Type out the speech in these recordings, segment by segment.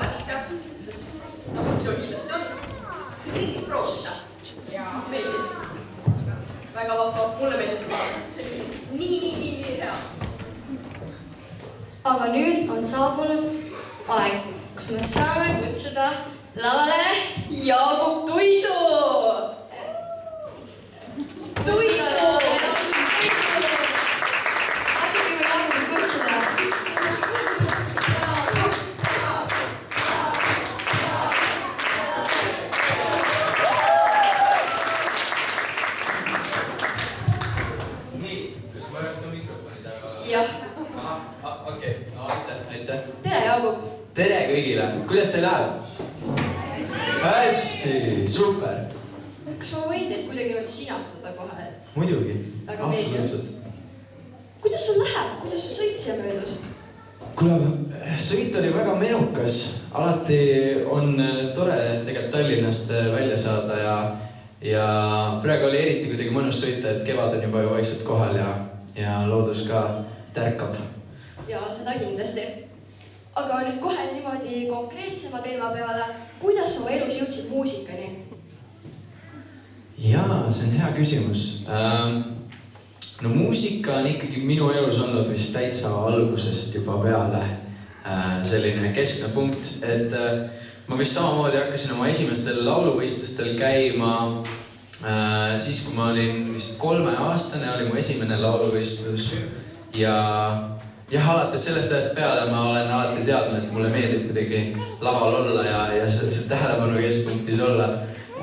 värske, sest minul kindlasti on. Kas te Grindit proovisite? Jaa. Meeldis? Väga vahva, mulle meeldis ka. See oli nii hea. Aga nüüd on saabunud aeg, kus me saame kutsuda lavale Jaagup Tuisu! Tuisu! Aidake me Jaagupi kutsuda! Nii, kas ma oleks ka mikrofoni taga? Jah. Okei, aitäh. Tere, Jaagup! Tere kõigile! Kuidas teil läheb? Hästi, super! Kas ma võin teid kuidagi nüüd sinatada kohe, et... Muidugi, Väga absoluutselt. Kuidas sul läheb? Kuidas su sõit siia möödus? Kuule, sõit oli väga menukas. Alati on tore tegelikult Tallinnast välja saada ja praegu oli eriti kuidagi mõnus sõita, et kevad on juba ju vaikselt kohal ja loodus ka tärkab. Ja seda kindlasti. Aga nüüd kohe niimoodi konkreetsema teema peale, kuidas sa oma elus jõudsid muusikani? Jaa, see on hea küsimus. No muusika on ikkagi minu elus olnud vist täitsa algusest juba peale selline keskne punkt, et ma vist samamoodi hakkasin oma esimestel lauluvõistlustel käima siis, kui ma olin vist 3-aastane, oli mu esimene lauluvõistlus ja alates sellest ajast peale ma olen alati teadnud, et mulle meeldib kuidagi laval olla ja see tähelepanu keskpunktis olla.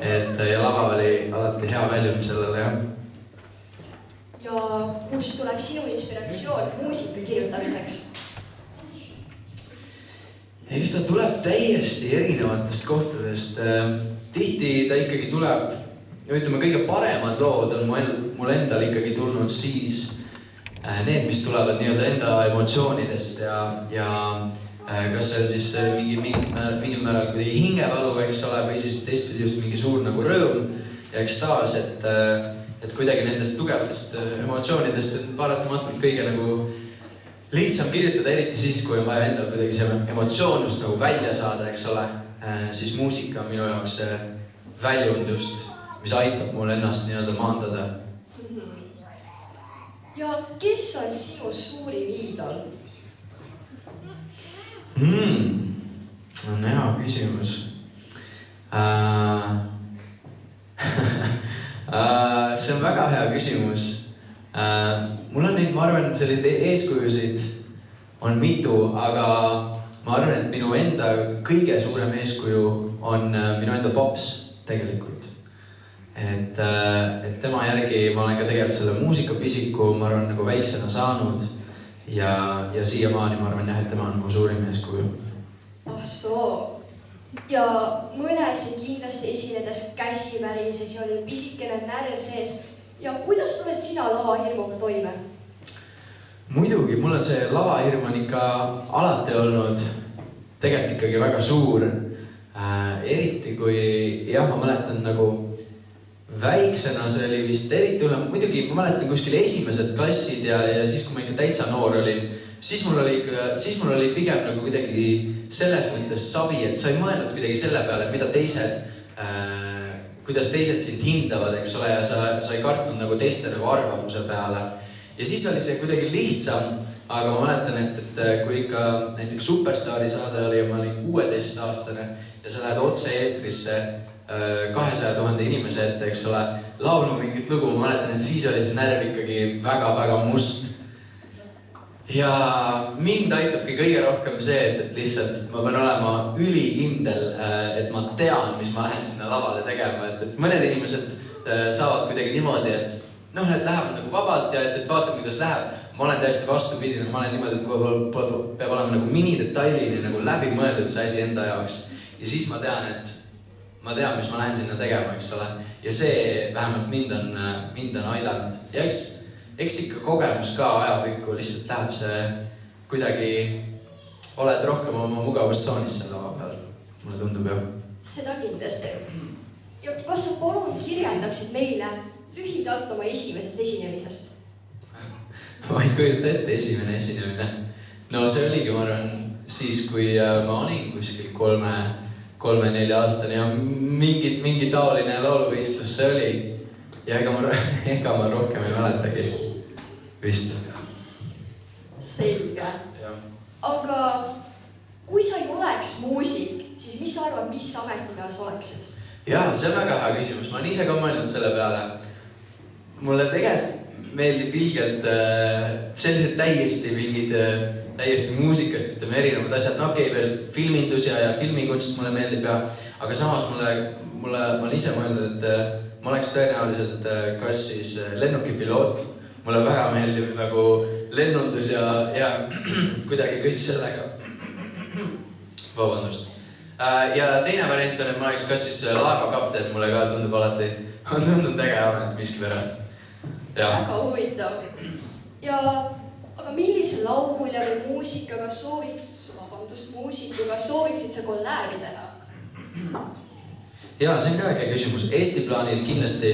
Ja lava oli alati hea väljund sellele, jah. Ja kust tuleb sinu inspiratsioon muusika kirjutamiseks? Eks ta tuleb täiesti erinevatest kohtadest. Tihti ta ikkagi tuleb, ütleme, kõige paremad lood on mul endal ikkagi tulnud siis need, mis tulevad nii-öelda enda emotsioonidest ja kas see on siis mingil määral kuidagi hingevalu, eks ole, või siis teistpidi just mingi suur nagu rõõm ja ekstaas, et kuidagi nendest tugevatest emotsioonidest, et paratamatult kõige nagu lihtsam kirjutada, eriti siis, kui on vaja endal kuidagi see emotsioon just nagu välja saada, eks ole, siis muusika on minu jaoks see väljund just, mis aitab mul ennast nii-öelda maandada. Ja kes on sinu suurim iidol? On hea küsimus. See on väga hea küsimus. Mul on neid, ma arvan, selliseid eeskujusid on mitu, aga ma arvan, et minu enda kõige suurem eeskuju on minu enda pops tegelikult. Et tema järgi ma olen ka tegelikult selle muusikapisiku, ma arvan, nagu väiksena saanud ja siiamaani ma arvan, et tema on mu suurim eeskuju. Ah soo. Ja mõnel siin kindlasti esinedes käsi värises ja oli pisikene närv sees. Ja kuidas tuled sina lavahirmuga toime? Muidugi, mul on see lavahirm on ikka alati olnud tegelikult ikkagi väga suur. Eriti kui, jah, ma mäletan nagu väiksena see oli vist eriti üle, muidugi ma mäletan kuskil esimesed klassid ja siis, kui ma ikka täitsa noor olin, siis mul oli pigem nagu kuidagi selles mõttes savi, et sa ei mõelnud kuidagi selle peale, mida kuidas teised sind hindavad, eks ole, ja sa ei kartnud nagu teiste nagu arvamuse peale. Ja siis oli see kuidagi lihtsam, aga ma mäletan, et kui ikka näiteks Superstaari saade oli ja ma olin 16-aastane ja sa lähed otse eetrisse 200 000 inimese ette, eks ole, laulma mingit lugu, ma mäletan, et siis oli see närv ikkagi väga-väga must. Ja mind aitabki kõige rohkem see, et lihtsalt ma pean olema ülikindel, et ma tean, mis ma lähen sinna lavale tegema, et mõned inimesed saavad kuidagi niimoodi, et need lähevad nagu vabalt ja et vaatame, kuidas läheb. Ma olen täiesti vastupidine, ma olen niimoodi, et peab olema nagu minidetailini nagu läbi mõeldud see asi enda jaoks. Ja siis ma tean, mis ma lähen sinna tegema, eks ole. Ja see vähemalt mind on aidanud. Ja eks ikka kogemus ka ajapikku lihtsalt läheb see kuidagi, oled rohkem oma mugavustsoonis selle lava peal. Mulle tundub jah. Seda kindlasti. Ja kas sa palun kirjeldaksid meile lühidalt oma esimesest esinemisest? Ma ei kujuta ette esimene esinemine. No see oligi, ma arvan, siis, kui ma olin kuskil 3-4 aastane ja mingi taoline lauluvõistlus see oli. Ja ega ma rohkem ei mäletagi vist. Selge. Aga kui sa ei oleks muusik, siis mis sa arvad, mis ametiga sa oleksid? Jaa, see on väga hea küsimus. Ma olen ise ka mõelnud selle peale. Mulle tegelikult meeldib ilgelt sellised täiesti muusikast, ütleme erinevad asjad. No okei, veel filmindus ja filmikunst mulle meeldib ja, aga samas ma olen ise mõelnud, et ma oleks tõenäoliselt kas siis lennukipiloot. Mulle väga meeldib nagu lennundus ja kuidagi kõik sellega. Vabandust. Ja teine variant on, et ma oleks kas siis laevakapten, mulle ka tundub alati. On tundnud äge amet miski pärast. Väga huvitav. Aga millise laulja või muusikuga sooviksid sa kolläbi teha? Jaa, see on ka äge küsimus. Eesti plaanil kindlasti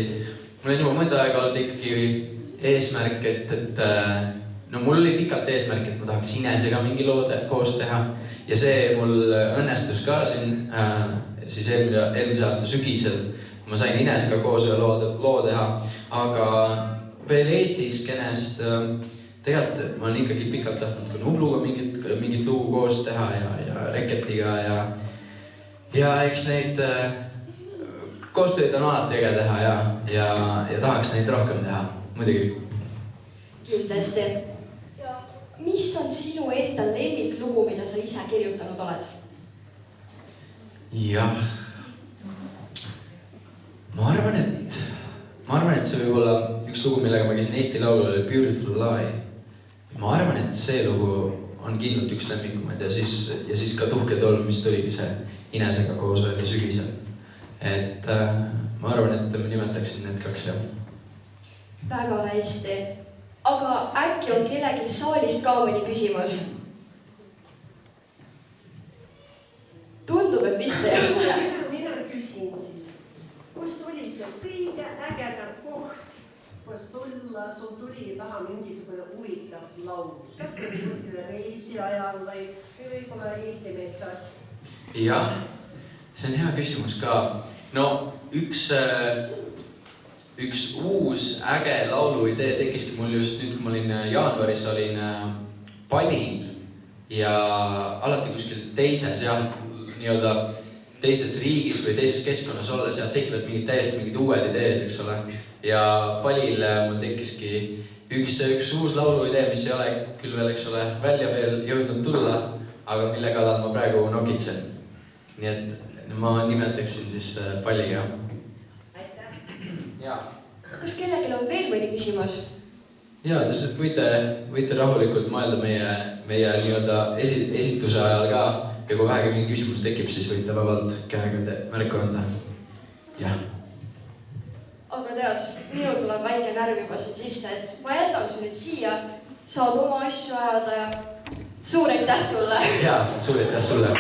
mul on juba mõnda aega olnud ikkagi eesmärk, et mul oli pikalt eesmärk, et ma tahaks Inesega mingi loode koos teha. Ja see mul õnnestus ka siin siis eelmise aasta sügisel. Ma sain Inesega koos loo teha, aga veel Eestis kenest tegelikult ma olen ikkagi pikalt tahtnud ka Nubluga mingit lugu koos teha ja Reketiga ja eks neid koostööd on alati äge teha ja tahaks neid rohkem teha, muidugi. Kindlasti. Ja mis on sinu enda lemmiklugu, mida sa ise kirjutanud oled? Jah. Ma arvan, et see võib olla üks lugu, millega ma käisin Eesti laulul oli Beautiful Lie. Ma arvan, et see lugu on kindlalt üks lemmikumaid ja siis ka Tuhke tolm, mis tuligi see Inesega koos oli sügisel. Et ma arvan, et ma nimetaksin need kaks jah. Väga hästi. Aga äkki on kellegi saalist ka mõni küsimus? Tundub, et vist ei ole. Mina küsin siis, kus oli see kõige ägedam koht, kus sul tuli taha mingisugune huvitav laul? Kas see oli kuskile reisi ajal või võib-olla Eesti metsas? Jah, see on hea küsimus ka. No üks uus äge laulu idee tekkiski mul just nüüd, kui ma olin jaanuaris, olin Palil ja alati kuskil teises nii-öelda teises riigis või teises keskkonnas olles ja tekivad mingid uued ideed, eks ole. Ja Palil mul tekkiski üks uus laulu idee, mis ei ole küll veel, eks ole, välja veel jõudnud tulla, aga mille kallal ma praegu nokitsen. Nii et ma nimetaksin siis Paliga. Aitäh! Kas kellelgi on veel mõni küsimus? Jaa, võite rahulikult mõelda meie nii-öelda esituse ajal ka. Ja kui vähegi mingi küsimus tekib, siis võite vabalt käega märku anda. Jah. Aga tead, minul tuleb väike närv juba siin sisse, et ma jätan su nüüd siia, saad oma asju ajada ja suur aitäh sulle! Jaa, suur aitäh sulle!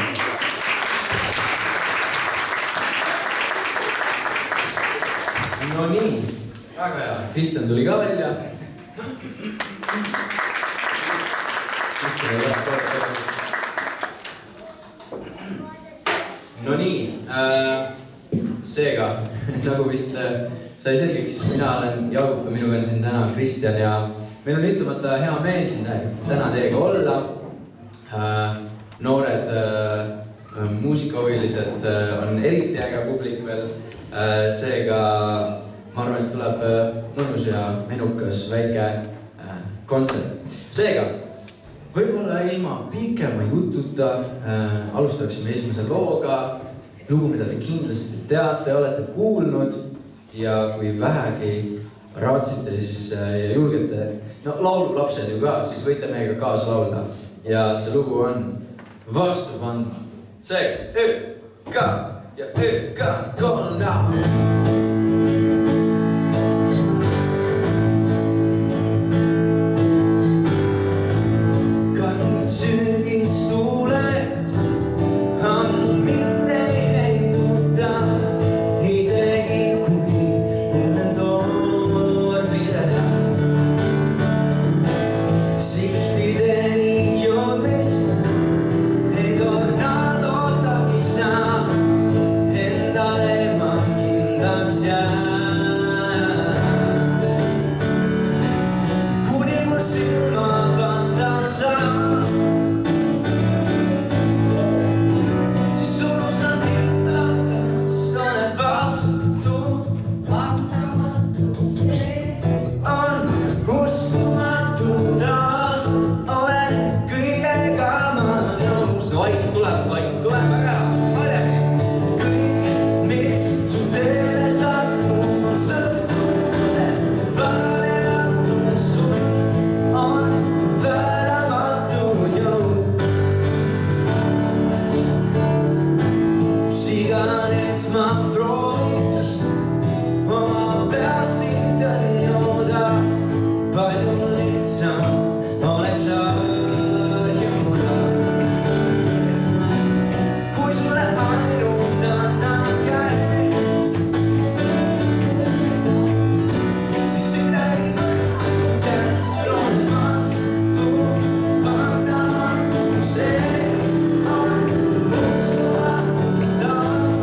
No nii, väga hea. Kristjan tuli ka välja. No nii, seega, nagu vist sai selgeks, siis mina olen Jaup ja minuga on siin täna Kristjan ja meil on ütlemata hea meel siin täna teiega olla. Noored muusikahuvilised on eriti äge publik veel, seega ma arvan, et tuleb mõnus ja menukas väike kontsert. Seega, võib-olla ilma pikema jututa alustaksime esimese looga, lugu, mida te kindlasti teate, olete kuulnud ja kui vähegi raatsite, siis julgete, laululapsed ju ka, siis võite meiega kaasa laulda ja see lugu on Vastupandmatu. See Ö-ka ja Ö-ka kolna. sealt vaikselt tuleb väga valjemini. Kõik, mis su teele satub, on sõltuvusest paranematu. Sul on vääramatu jõud. Kus iganes ma prooviks oma peasid tõrjuda, palju lihtsam oleks harjuda. Kui sulle ainult annan käed, siis midagi mõtlen, sest olen vastu pandamatu. See on uskumatu, taas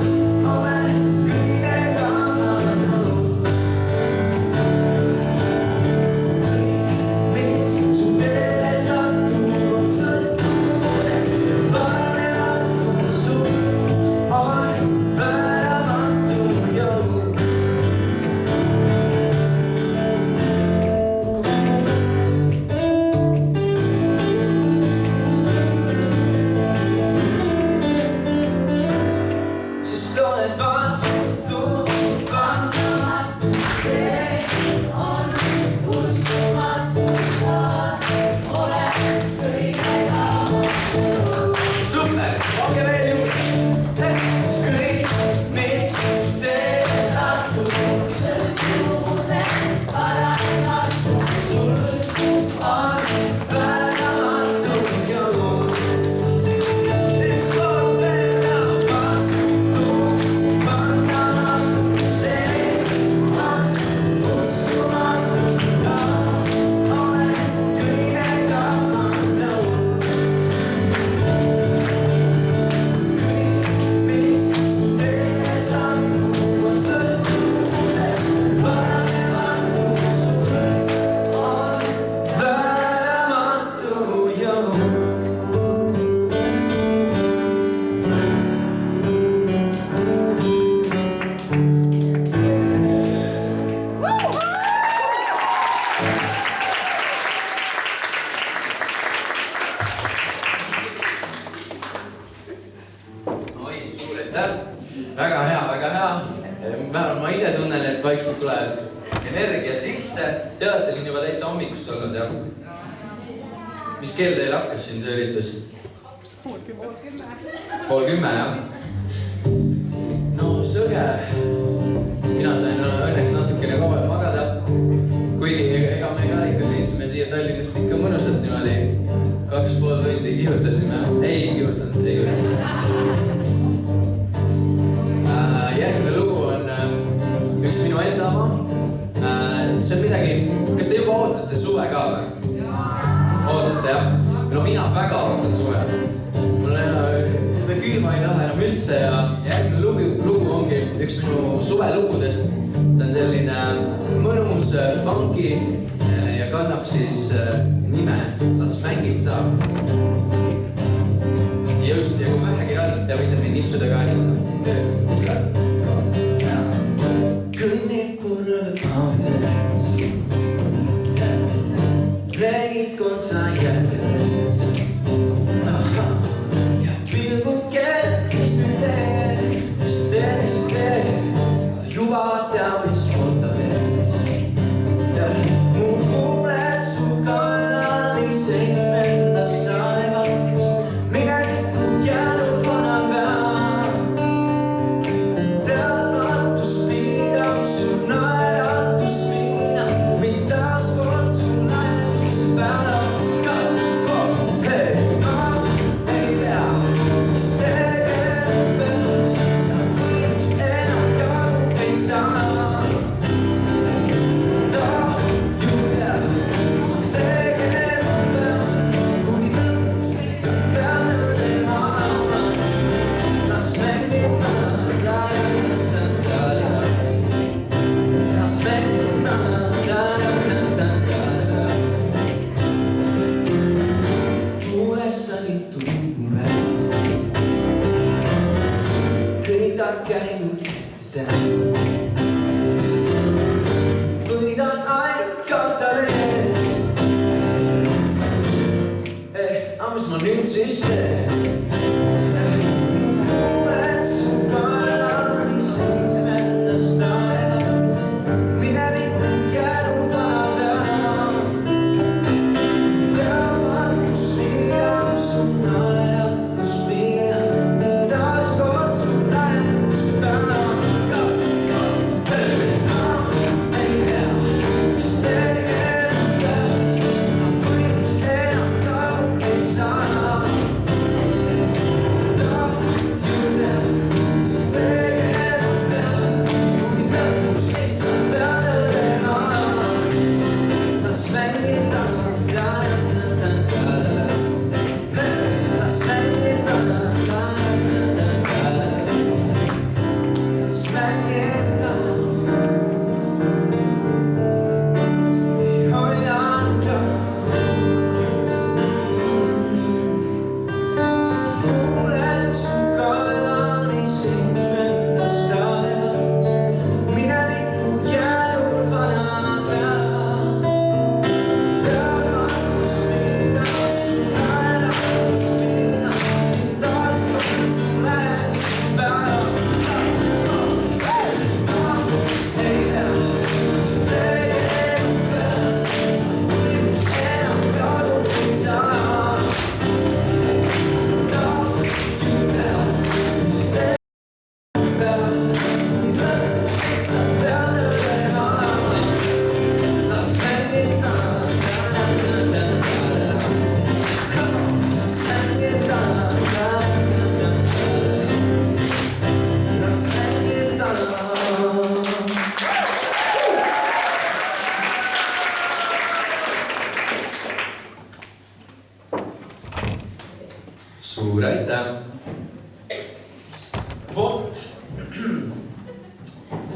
olen kõigega ma nõus. Kõik, mis su teele satub, on sõltuvusest paranematu. Sul on vääramatu jõud. Sest oled vastu pandamatu. See on uskumatu, taas olen kõigega nõus. Super, olge veel juurde. Kõik, mis su teele satub, sõltuvusest paranematu. Sul on vääramatu jõud. Üks kord veel vastu pandamatu. See on uskumatu, taas olen kõigega ma nõus. Kõik, mis su teele satub, on sõltuvusest paranematu. Sul on vääramatu jõud. Oi, suur aitäh! Väga hea, väga hea. Vähemalt ma ise tunnen, et vaikselt tuleb energia sisse. Te olete siin juba täitsa hommikust olnud, jah? Mis kell teil hakkas siin see üritus? 9:30, jah? No sõge. Mina sain õnneks natukene kauem magada. Kuigi ega me ka ikka sõitsime siia Tallinnast ikka mõnusalt niimoodi 2,5 tundi kihutasime. Ei kihutanud, ei kihutanud. Järgmine lugu on üks minu enda oma. See on midagi, kas te juba ootate suve ka või? Ootate, jah? No mina väga ootan suve. Mul seda külma ei taha enam üldse ja järgmine lugu ongi üks minu suvelugudest. Ta on selline mõnus funky ja kannab siis nime Las mängib ta. Just, ja kui vähegi raadselt, te võite mind nipsudega aidata. Kõnnid korrale paudes, räägid kontsa jälgedes. Ja pilgu kell, mis nüüd teed, mis teed, mis teed. Ta juba teab, mis ootab ees. Mu huuled su kaelani 7. taevas. Minevikku jäänud vanad väär. Teadmatus piirab su naeratus piinab. Mind taas kord su naeris päev. Hei, ma ei tea, mis tegema peaks. Ja võidust enam jagu ei saa. Ta ju teab, mis tegema peab. Kui lõpus lihtsalt pead õdema. Las mängib Las mängib tules sa siit tuubu peal. Kõik ta käinud ette tänu. Võidan ainult katar ees. Aga mis ma nüüd siis teen?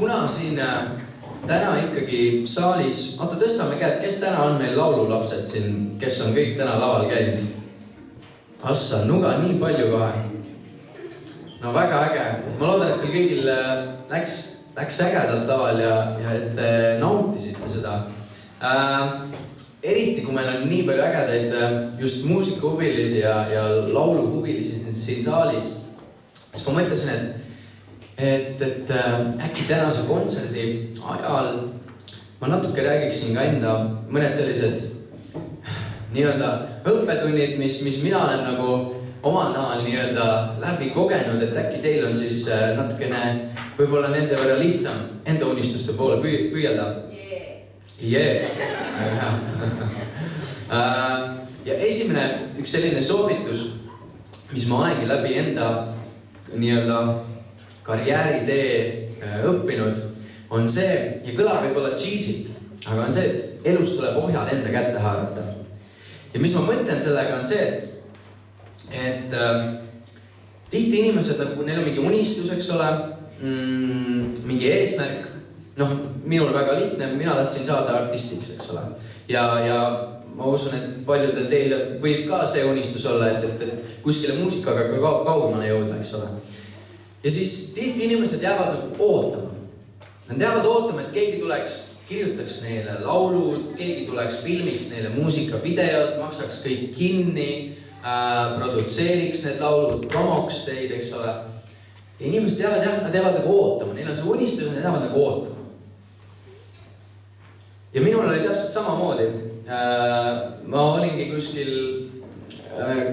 kuna siin täna ikkagi saalis, oota tõstame käed, kes täna on meil laululapsed siin, kes on kõik täna laval käinud? Assa, nuga nii palju kohe. No väga äge. Ma loodan, et teil kõigil läks ägedalt laval ja et te nautisite seda. Eriti, kui meil on nii palju ägedaid just muusikahuvilisi ja lauluhuvilisi siin saalis, siis ma mõtlesin, et äkki tänase kontserdi ajal ma natuke räägiksin ka enda mõned sellised nii-öelda õppetunnid, mis mina olen nagu omal nahal nii-öelda läbi kogenud, et äkki teil on siis natukene võib-olla nende võrra lihtsam enda unistuste poole püüelda. Väga hea. Ja esimene üks selline soovitus, mis ma olengi läbi enda nii-öelda karjääritee õppinud, on see, ja kõlab võib-olla cheesit, aga on see, et elus tuleb ohjad enda kätte haarata. Ja mis ma mõtlen sellega on see, et tihti inimesed, nagu neil on mingi unistus, eks ole, mingi eesmärk, noh, minul väga lihtne, mina tahtsin saada artistiks, eks ole. Ja ma usun, et paljudel teil võib ka see unistus olla, et kuskile muusikaga kaugemale jõuda, eks ole. Ja siis tihti inimesed jäävad nagu ootama. Nad jäävad ootama, et keegi tuleks, kirjutaks neile laulud, keegi tuleks, filmiks neile muusikavideod, maksaks kõik kinni, produtseeriks need laulud, promoks teid, eks ole. Ja inimesed jäävad, nad jäävad nagu ootama, neil on see unistus ja nad jäävad nagu ootama. Ja minul oli täpselt samamoodi. Ma olingi kuskil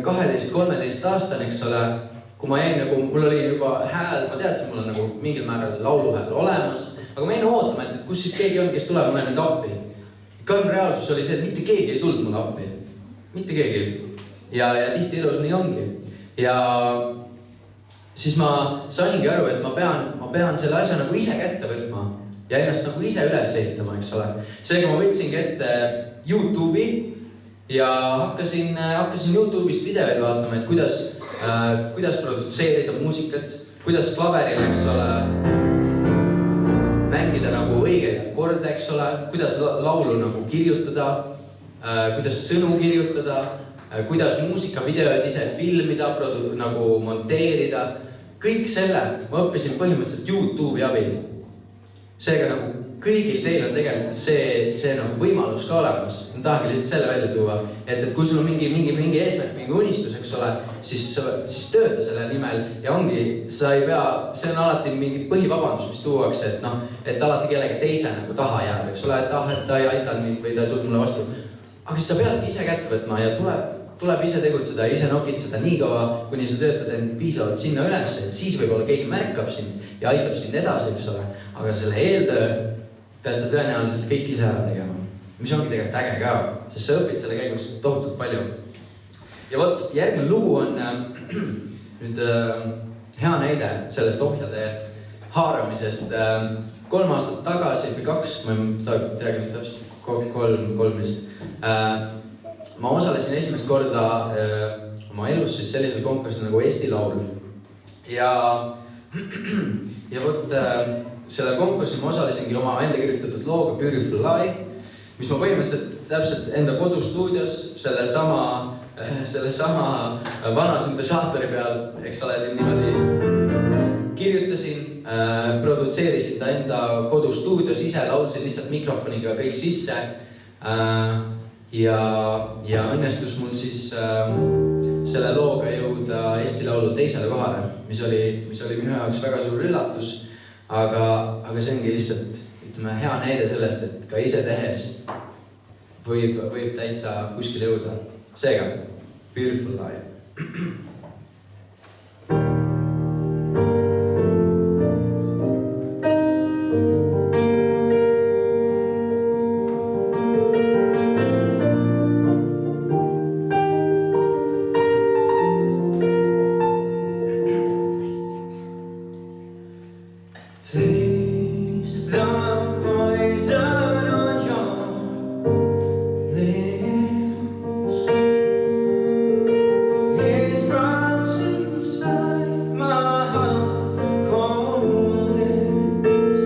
12-13 aastane, eks ole, kui ma jäin nagu, mul oli juba hääl, ma teadsin, mul on nagu mingil määral lauluhääl olemas, aga ma jäin ootama, et kus siis keegi on, kes tuleb mulle nüüd appi. Karm reaalsus oli see, et mitte keegi ei tulnud mulle appi. Mitte keegi. Ja tihti elus nii ongi. Ja siis ma saingi aru, et ma pean selle asja nagu ise kätte võtma ja ennast nagu ise üles ehitama, eks ole. Seega ma võtsingi ette YouTube'i ja hakkasin YouTube'ist videoid vaatama, et kuidas produtseerida muusikat, kuidas klaveril, eks ole, mängida nagu õigeid akorde, eks ole, kuidas laulu nagu kirjutada, kuidas sõnu kirjutada, kuidas muusikavideoid ise filmida, nagu monteerida. Kõik selle ma õppisin põhimõtteliselt YouTube'i abil. Seega nagu kõigil teil on tegelikult see nagu võimalus ka olemas. Ma tahangi lihtsalt selle välja tuua, et kui sul on mingi eesmärk, mingi unistus, eks ole, siis tööta selle nimel ja ongi, sa ei pea, see on alati mingi põhivabandus, mis tuuakse, et alati kellegi teise nagu taha jääb, eks ole, et ta ei aitanud mind või ta ei tulnud mulle vastu. Aga siis sa peadki ise kätte võtma ja tuleb ise tegutseda ja ise nokitseda nii kaua, kuni sa töötad end piisavalt sinna üles, et siis võib-olla keegi märkab sind ja aitab sind edasi, eks ole. Aga selle eeltöö pead sa tõenäoliselt kõik ise ära tegema. Mis ongi tegelikult äge ka, sest sa õpid selle käigus tohutult palju. Ja vot, järgmine lugu on nüüd hea näide sellest ohjade haaramisest. 3 aastat tagasi või 2, ma ei teagi täpselt 3 vist. Ma osalesin esimest korda oma elus siis sellisel konkursil nagu Eesti Laul. Ja vot selle konkursil ma osalesingi oma enda kirjutatud looga Beautiful Lie, mis ma põhimõtteliselt täpselt enda kodustuudios selle sama vana süntesaatori peal, eks ole, siin niimoodi kirjutasin, produtseerisin ta enda kodustuudios, ise laulsin lihtsalt mikrofoniga kõik sisse. Ja õnnestus mul siis selle looga jõuda Eesti Laulu 2. kohale, mis oli minu jaoks väga suur üllatus, aga see ongi lihtsalt, ütleme, hea näide sellest, et ka ise tehes võib täitsa kuskil jõuda. Seega, Beautiful Lie. Taste the poison on your lips. It runs inside my cold lips.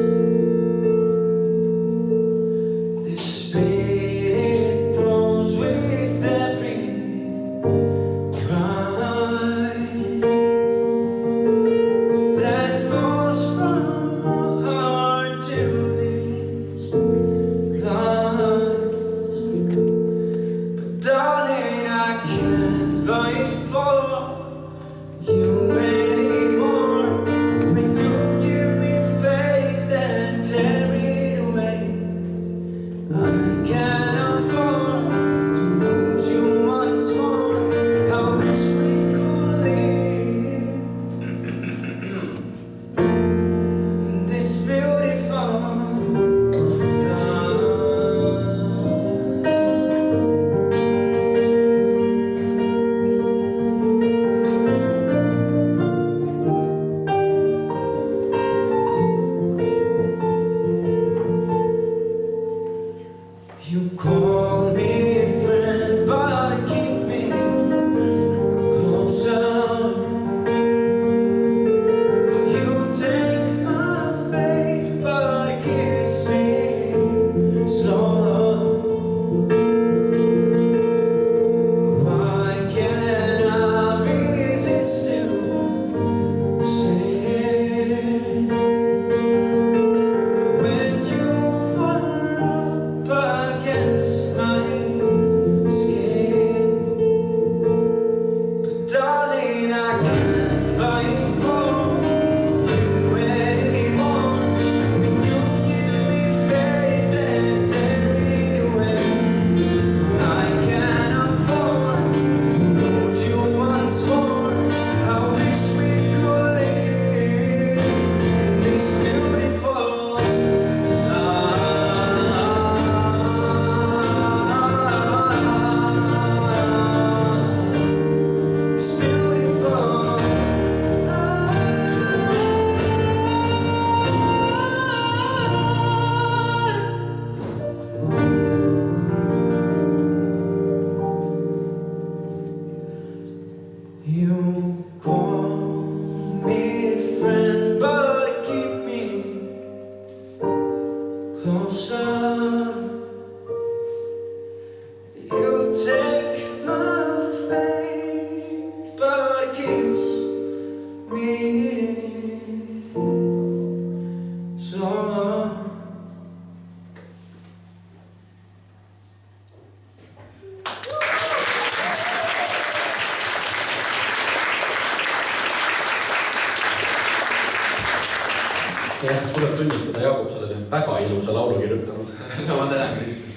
Jah, tuleb tunnistada, Jakob, sa oled väga ilusa laulu kirjutanud. No ma tänan, Kristjan.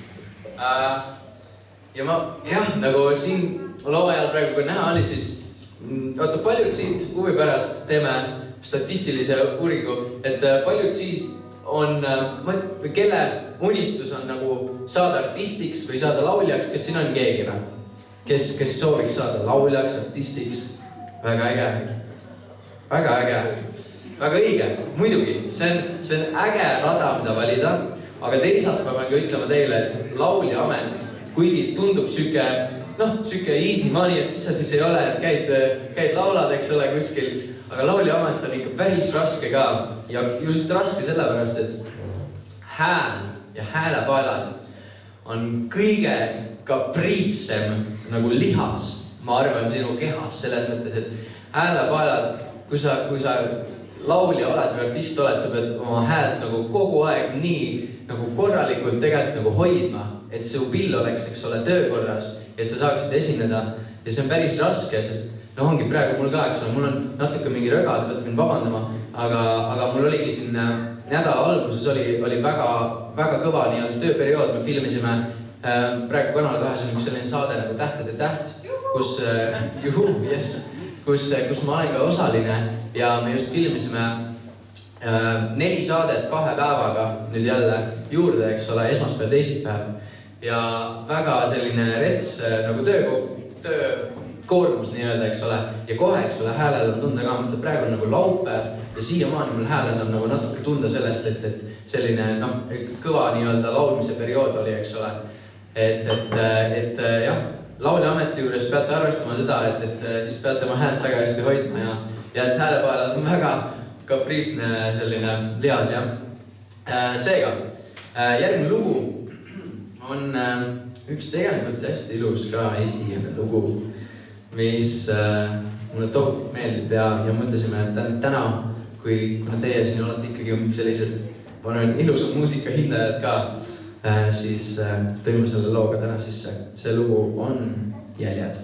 Ja ma, jah, nagu siin loo ajal praegu kui näha oli, siis vaata, paljud siit huvi pärast teeme statistilise uuringu, et paljud siis on, kelle unistus on nagu saada artistiks või saada lauljaks, kes siin on keegi või? Kes sooviks saada lauljaks, artistiks? Väga äge. Väga äge. Väga õige, muidugi, see on äge rada, mida valida, aga teisalt ma pean ka ütlema teile, et laulja amet, kuigi tundub süke easy money, et mis sa siis ei ole, et käid laulad, eks ole, kuskil, aga laulja amet on ikka päris raske ka ja just raske sellepärast, et hääl ja häälepaelad on kõige kapriissem nagu lihas, ma arvan, sinu kehas selles mõttes, et häälepaelad, kui sa laulja oled või artist oled, sa pead oma häält nagu kogu aeg nii nagu korralikult tegelikult nagu hoidma, et su pill oleks, eks ole, töökorras, et sa saaksid esineda ja see on päris raske, sest ongi praegu mul ka, eks ole, mul on natuke mingi röga, te peate mind vabandama, aga mul oligi siin nädala alguses oli väga kõva nii-öelda tööperiood, me filmisime praegu Kanal 2 on üks selline saade nagu Tähtede täht, kus ma olen ka osaline ja me just filmisime 4 saadet 2 päevaga nüüd jälle juurde, eks ole, esmaspäev, teisipäev ja väga selline rets nagu töökoormus nii-öelda, eks ole, ja kohe, eks ole, häälel on tunda ka, mõtled praegu on nagu laupäev ja siiamaani mul hääl enam nagu natuke tunda sellest, et selline kõva nii-öelda laulmise periood oli, eks ole, et jah, laulja ameti juures peate arvestama seda, et siis peate oma häält väga hästi hoidma ja et häälepaelad on väga kapriisne selline lihas, jah. Seega, järgmine lugu on üks tegelikult hästi ilus ka esimene lugu, mis mulle tohutult meeldib ja mõtlesime, et täna, kuna teie siin olete ikkagi sellised, ma arvan, ilusad muusika hindajad ka, siis tõime selle looga täna sisse. See lugu on Jäljed.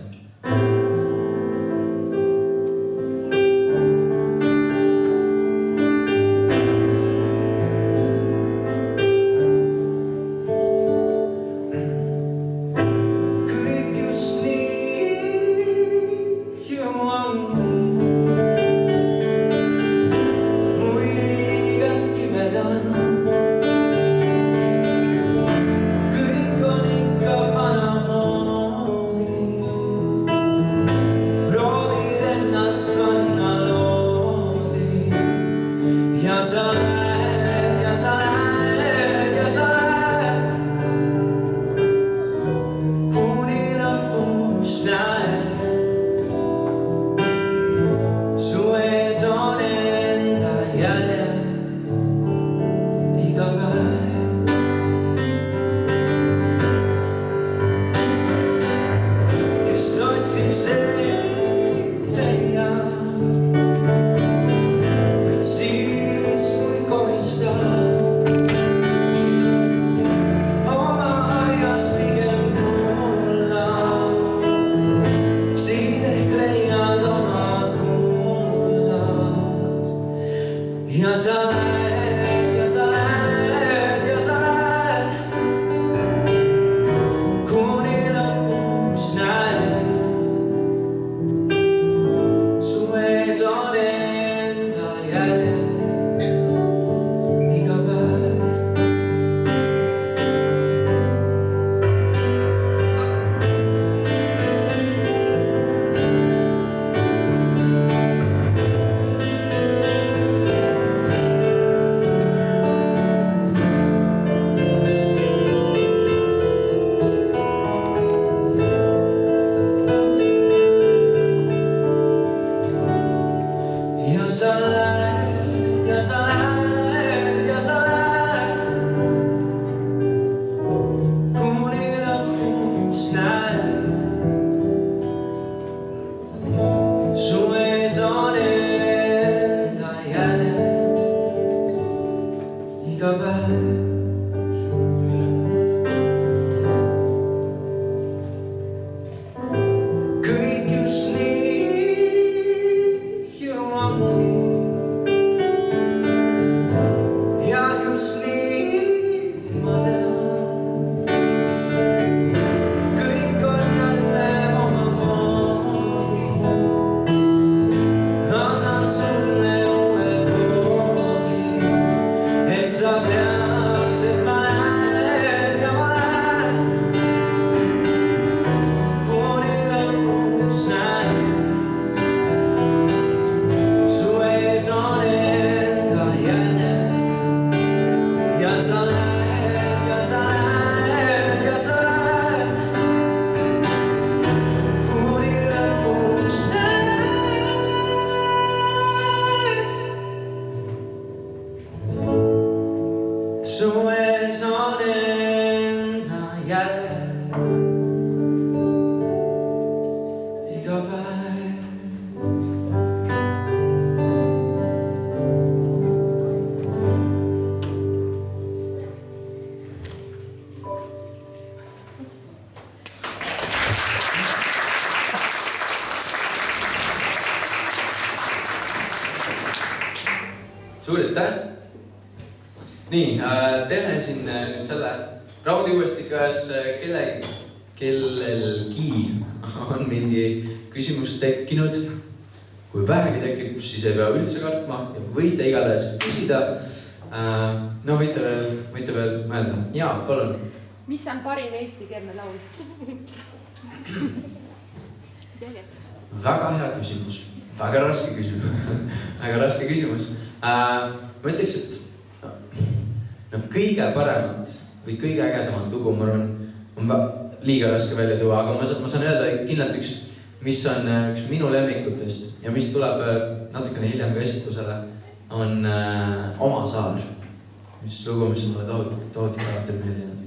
suur aitäh! Nii, teeme siin nüüd selle raundi uuesti, kas kellelgi on mingi küsimus tekkinud. Kui vähegi tekib, siis ei pea üldse kartma ja võite igatahes küsida. No võite veel mõelda. Jaa, palun. Mis on parim eestikeelne laul? Väga hea küsimus. Väga raske küsimus. Ma ütleks, et kõige paremat või kõige ägedamat lugu, ma arvan, on liiga raske välja tuua, aga ma saan öelda kindlalt mis on üks minu lemmikutest ja mis tuleb natukene hiljem ka esitusele, on Oma saar. Mis lugu, mis mulle tohutult alati meeldinud.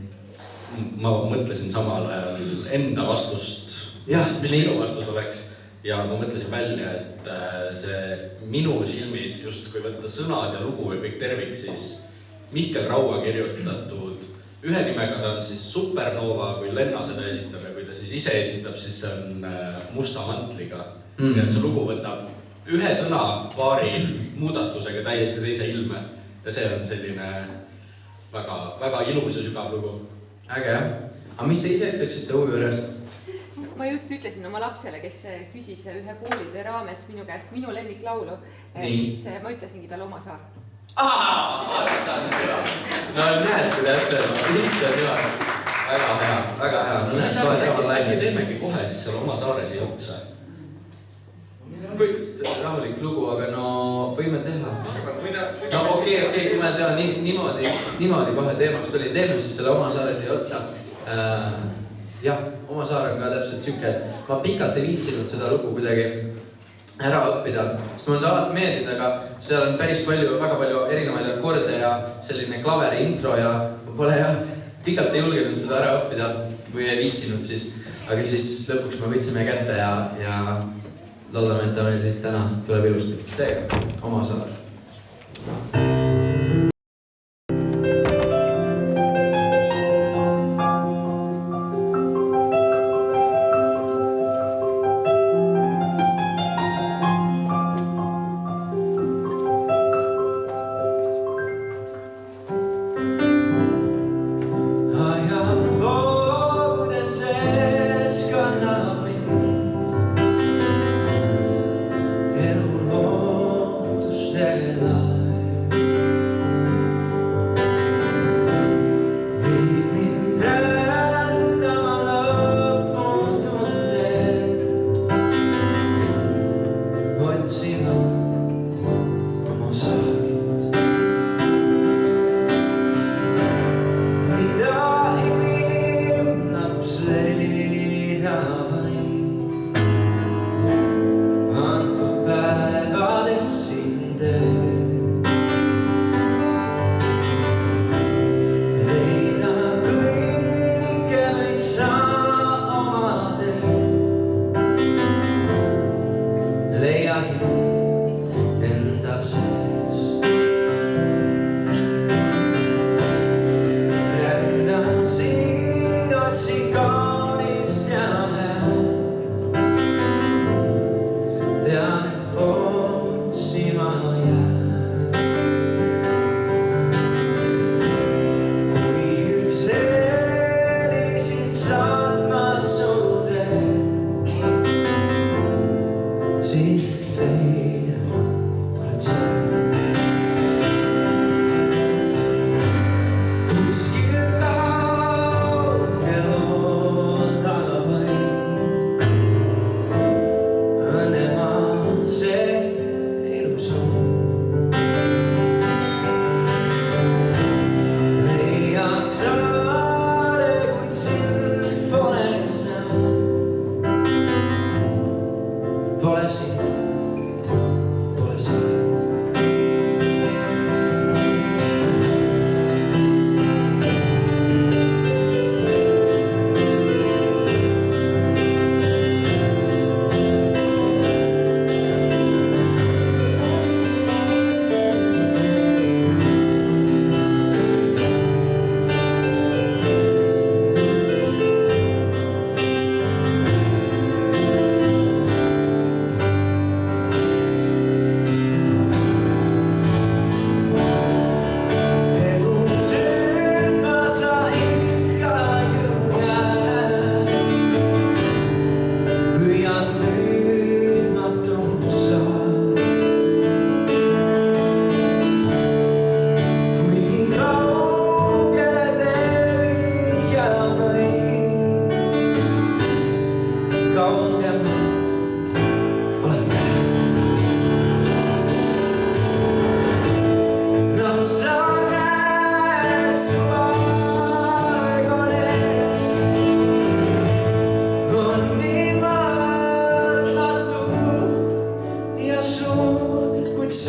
Ma mõtlesin samal ajal enda vastust, mis minu vastus oleks. Ja ma mõtlesin välja, et see minu silmis just kui võtta sõnad ja lugu või kõik tervik, siis Mihkel Raua kirjutatud ühe nimega ta on siis Supernova, kui Lenna seda esitab ja kui ta siis ise esitab, siis see on Musta mantliga. Ja et see lugu võtab ühe sõna paari muudatusega täiesti teise ilme ja see on selline väga, väga ilus ja sügav lugu. Äge, jah? Aga mis te ise ütleksite huviõrjast? Ma just ütlesin oma lapsele, kes küsis ühe koolide raames minu käest minu lemmiklaulu, siis ma ütlesingi talle Oma saar. No näed, kui täpselt, issand jumal. Väga hea. No näed, kohe samal laine. Äkki teemegi kohe siis selle Oma saare siia otsa? Rahulik lugu, aga no võime teha. No okei, kui me teha niimoodi kohe teemaks tuli, teeme siis selle Oma saare siia otsa. Jah, Oma saar on ka täpselt süke, et ma pikalt ei viitsinud seda lugu kuidagi ära õppida, sest mul on see alati meeldinud, aga seal on päris palju, väga palju erinevaid akorde ja selline klaveri intro ja ma pole pikalt ei julgenud seda ära õppida või ei viitsinud siis, aga siis lõpuks me võtsime kätte ja loodame, et ta meil siis täna tuleb ilusti. Seega, Oma saar. Enda sees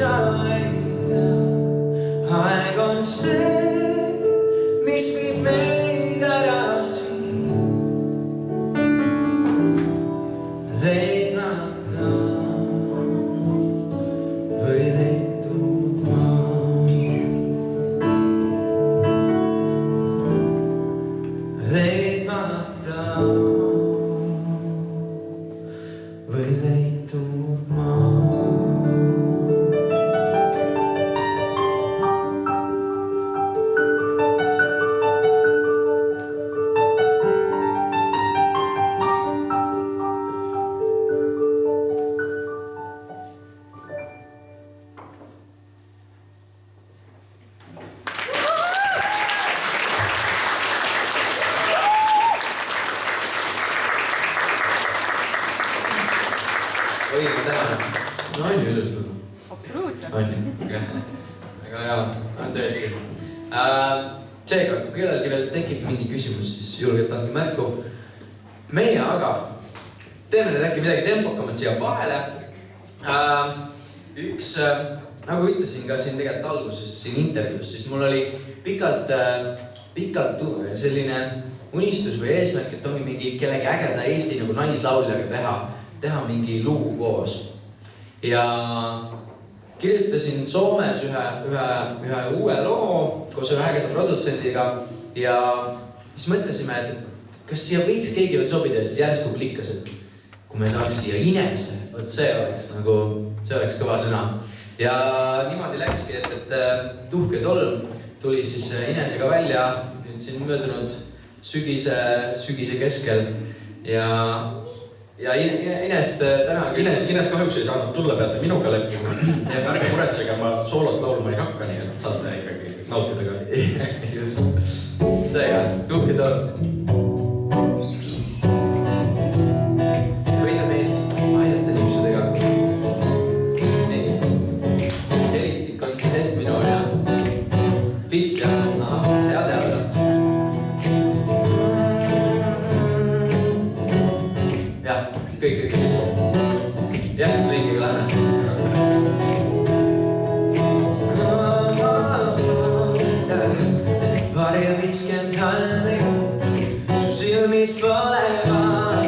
sa leida. Aeg on see, mis viib meid ära siin. Leidmata või leitud maa. Leidmata või leitud maa. Oi, ma tänan. No on ju ilus lugu. Absoluutselt. On ju, väga hea, on tõesti. Seega, kui kellelgi veel tekib mingi küsimus, siis julgelt andke märku. Meie aga teeme nüüd äkki midagi tempokamat siia vahele. Üks, nagu ütlesin ka siin tegelikult alguses siin intervjuus, siis mul oli pikalt selline unistus või eesmärk, et ongi mingi kellegi ägeda Eesti nagu naislauljaga teha mingi lugu koos. Ja kirjutasin Soomes ühe uue loo koos ühe ägeda produtsendiga ja siis mõtlesime, et kas siia võiks keegi veel sobida ja siis järsku klikkas, et kui me saaks siia Inese, võt see oleks kõva sõna. Ja niimoodi läkski, et Tuhke tolm tuli siis Inesega välja nüüd siin möödunud sügise keskel ja Inest täna küll. Ines kahjuks ei saanud tulla, peate minuga leppima. Ärge muretsege, ma soolot laulma ei hakka, nii et saate ikkagi nautida ka. Just. Seega, Tuhke tolm. Võite meid aidata nipsudega. Nii. Helistik on siis F-minoor ja Fis ja hea teada. Jah, kõik. Järgmisringiga lähme. Varje viskend halling, su silmis põlevad,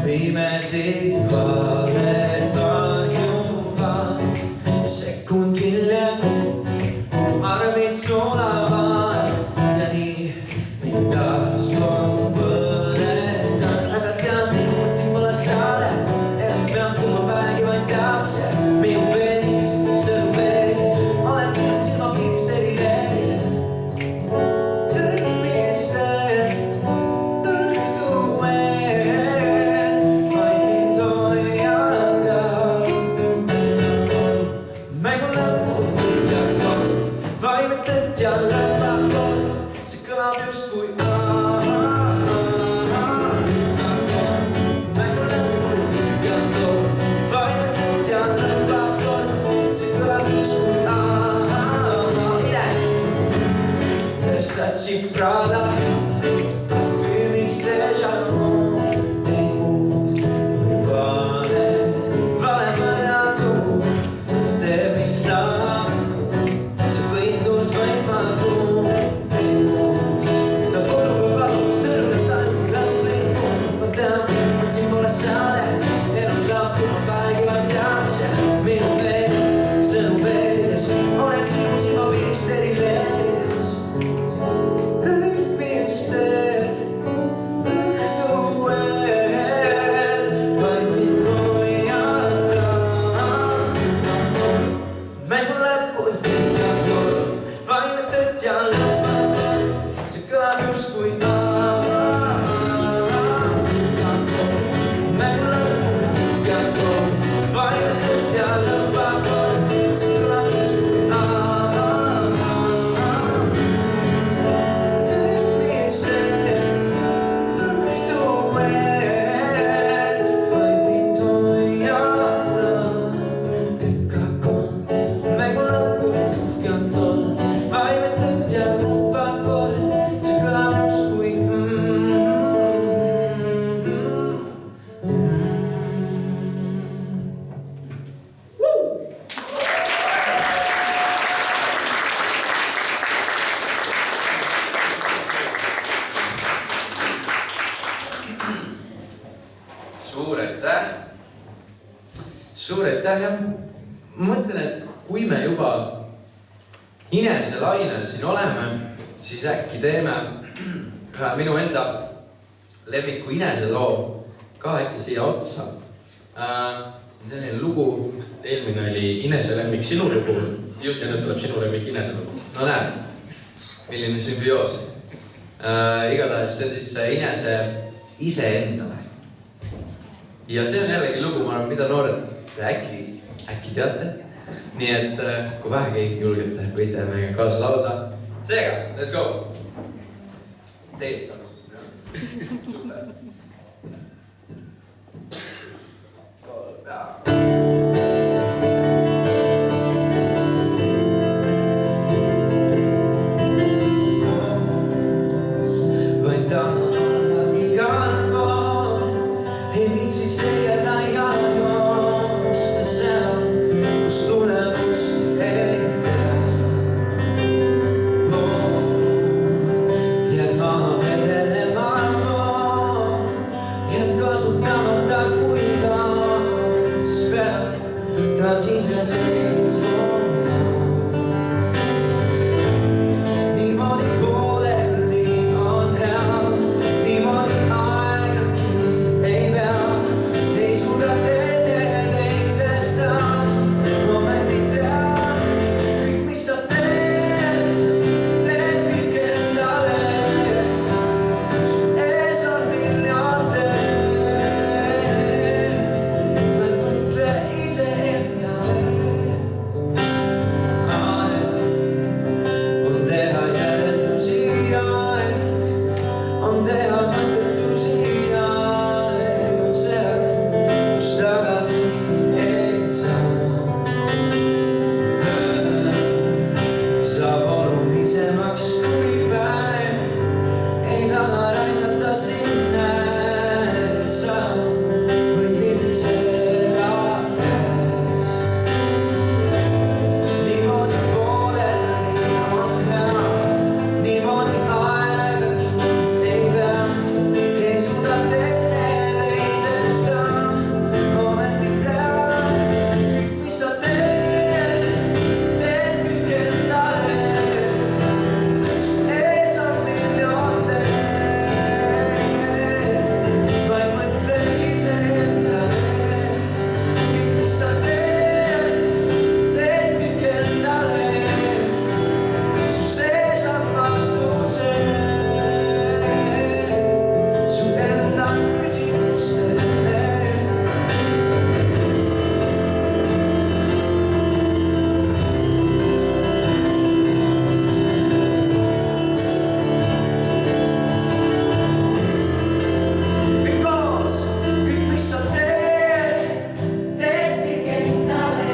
pimesi valed varjuvad. Ja sekund hiljem armid sulavad ja nii mind taas kord põletan. Aga tean, mõtlesin pole saale, elaks pean, kui ma vähegi vaid tahaks. Minu veenides, sõnu veenides, olen sinu silmapiirist erileerides. Kõik mis teed õhtu eel, vaid mind hoiata. Mängu lõppu tuhkad on, vaimed tõtt ja lõpad on. See kõlab justkui Mängu lõppu tuhkad on, vaimed tõtt ja lõpad on. See kõlab justkui Ines. Versace Prada, parfüümiks déjà vu. Ei muud kui valed, vale võrratud. Ta teeb mis tahab, see võitlus võimatu. Ei muud, ta voolub paluma sõrme tajub lõplikult. Ma tean, mõtlesin pole saade, elus lahku ma vähegi vaid tahaks. Ja minu veenides, sõnu veenides, olen sinu silmapiirist erileerides. Kõik mis teed õhtu eel, vaid mind hoiata. Mängu lõpp kui tuhkad on, vaimed tõtt ja lõpad on. See kõlab justkui Mängu lõpp kui tuhkad on, vaimed tõtt ja lõpad on. See kõlab justkui Mängu lõppu suur aitäh, jah. Ma mõtlen, et kui me juba Inese lainel siin oleme, siis äkki teeme ühe minu enda lemmiku Inese loo ka äkki siia otsa. See on selline lugu. Eelmine oli Inese lemmik sinu lugu. Just. Ja nüüd tuleb sinu lemmik Inese lugu. No näed, milline sümbioos. Igatahes see on siis Inese iseendale. Ja see on jällegi lugu, ma arvan, mida noored äkki teate. Nii et kui vähegi julgete, võite meiega kaasa laulda. Seega, let's go! Teist alustasime. Super. Vaid tahan olla igal pool, ei viitsi seljada ja joosta seal, kus tulemust ei tea. Jääb maha vedelemal pool, jääb kasutamata kui kaud, siis peab taas ise seisma. Niimoodi pooleldi on hea, niimoodi aegagi ei pea, ei suuda teineteiseta, ometi tead, kõik mis sa teed kõik endale, su ees on miljon teed, vaid mõtle iseendale. On teha järeldusi aeg, on teha mõttetusi aeg, on seal, kus tagasi ei saa. Saab olulisemaks kui päev, ei taha raisata sinna, et sa võid libiseda käes. Niimoodi pooleldi on hea, niimoodi aegagi ei pea, ei suuda teineteiseta, ometi tead, kõik mis sa teed kõik endale, su ees on miljon teed, vaid mõtle iseendale, kõik mis sa teed kõik endale, su sees on vastused, su enda küsimustele. Kõik koos, kõik mis sa teed kõik endale,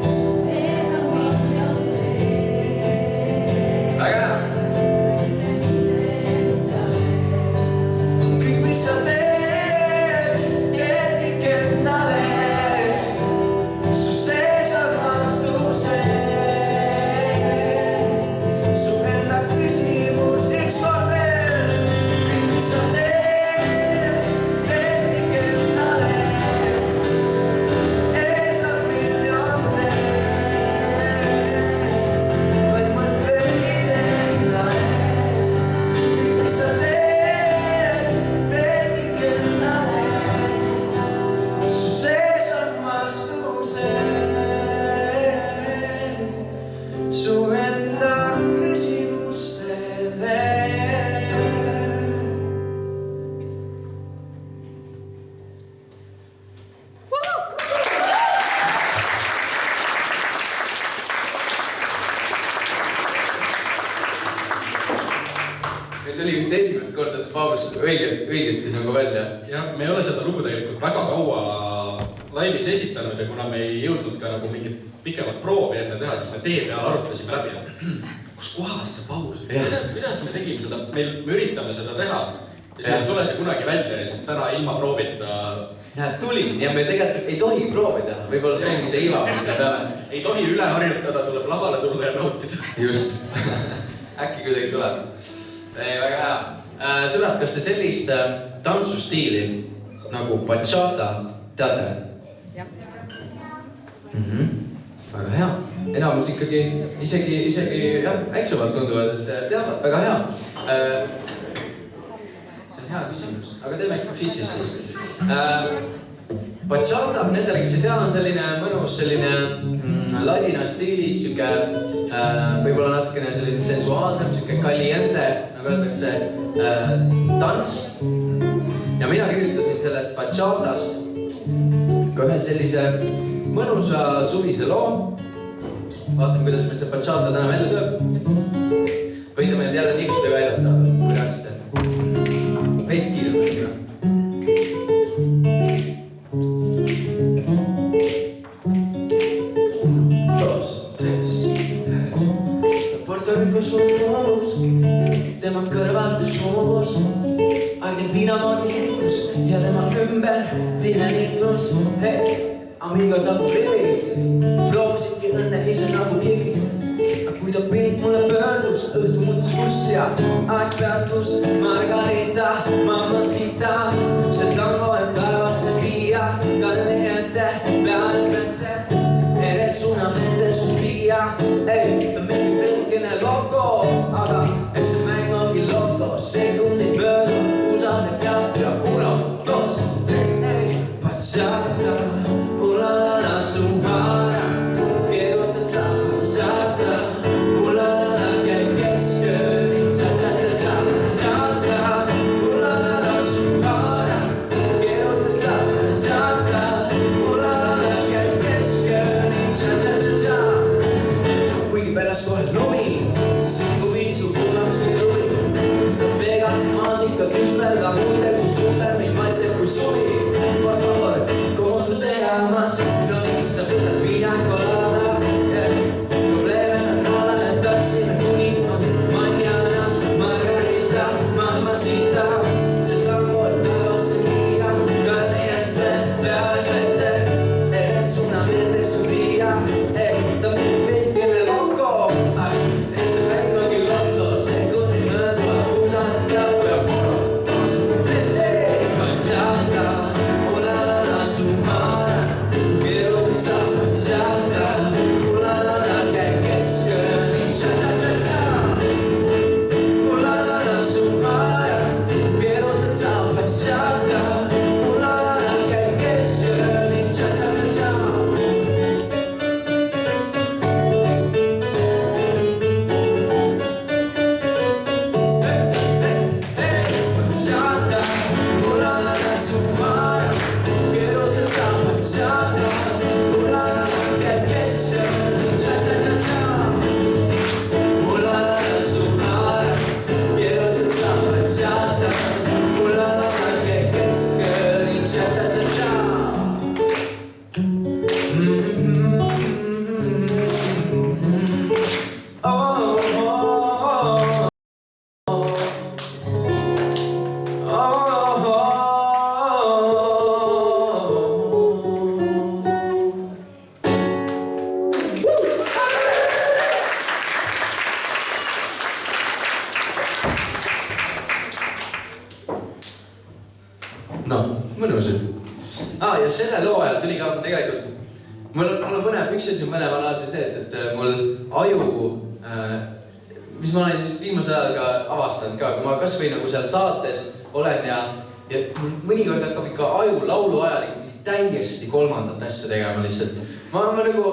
su ees on miljon teed. Väga hea. Kõik mis sa teed kõik endale, su sees on vastused, su enda küsimus üks kord veel. Kõik mis sa teed kõik endale, su ees on miljon teed, vaid mõtle iseendale, kõik mis sa teed kõik endale, su sees on vastused, su enda küsimustele. Meil tuli vist esimest korda see paus õigesti nagu välja. Jah, me ei ole seda lugu tegelikult väga kaua laivis esitanud ja kuna me ei jõudnud ka nagu mingit pikemat proovi enne teha, siis me tee peal arutasime läbi, et kus kohas see paus, kuidas me tegime seda, me üritame seda teha ja siis meil tule see kunagi välja ja siis täna ilma proovita. Näed, tulin ja me tegelikult ei tohi proovida, võib-olla see ongi see iva, mis me peame. Ei tohi üle harjutada, tuleb lavale tulla ja nautida. Just. Äkki kuidagi tuleb. Väga hea. Sõbrad, kas te sellist tantsustiili nagu bachata teate? Jah. Väga hea. Enamus ikkagi isegi jah, väiksemad tunduvad, et teavad. Väga hea. See on hea küsimus. Aga teeme ikka Fissis siis. Bachata, nendele, kes ei tea, on selline mõnus, selline ladina stiilis, siuke võib-olla natukene selline sensuaalsem, siuke caliente, nagu öeldakse, tants. Ja mina kirjutasin sellest bachatast ka ühe sellise mõnusa suvise loo. Vaatame, kuidas meil see bachata täna välja tuleb. Võite meil jälle nipsudega aidata, kui raatsite. Veits kiirelt. Sul toolus, tema kõrval soos, Argentiina moodi kirkus ja tema ümber tihe liiklus. Hei, amigod nagu rivis, proovisidki õnne ise nagu kikid. Kui ta pinit mulle pöördus, õhtu muutus kurss ja aeg peatus. Margarita, mamacita, see tango et päevasse viia, caliente, peales vente. Eres una mente sufría, ey, ta meeldib veidikene loco, aga eks see mäng ongi loto. Sekundi mööda, puusade pealt ja 1, 2, 3, ey, bachata, ulalala suhara, keerutad sa bachata, ulalala käib keskööni, cha-cha-cha-cha, bachata, ulalala suhara, keerutad sa bachata, ulalala käib keskööni. Kuigi pärast kohe lumi, singu viisu punaks kui tuli. Tas Vegas maasika tühvelda huute, kui suude mind maitseb kui suvi. Por favor, como tú te amas, no mis sa võtad piina kolada. Probleme on nada, et tantsime kuni on mañana. Margarita, mamacita, see tango et päevasse viia, caliente, peas vete. Eres una mente sufría, ta veidikene loco, aga eks see mäng ongi loto. Sekundi mööda, puusad peab ja 1, 2, 3, bachata, ulalala suhara, keerutad sa bachata, ulalala käib keskööni, cha-cha-cha-cha. Ulalala suhara, keerutad sa bachata, ulalala käib keskööni, cha-cha-cha-cha. Bachata, ulalala suhara, keerutad sa bachata, ulalala käib keskööni, cha-cha-cha-cha. Ulalala suhara, keerutad sa bachata, ulalala käib keskööni, cha-cha-cha-cha. Noh, mõnusad. Ja selle loo ajal tuli ka tegelikult, mul on põnev, üks asi on põnev alati see, et mul aju, mis ma olen vist viimase ajal ka avastanud ka, kui ma kas või nagu seal saates olen ja mõnikord hakkab ikka aju laulu ajal ikka täiesti kolmandat asja tegema lihtsalt. Ma nagu,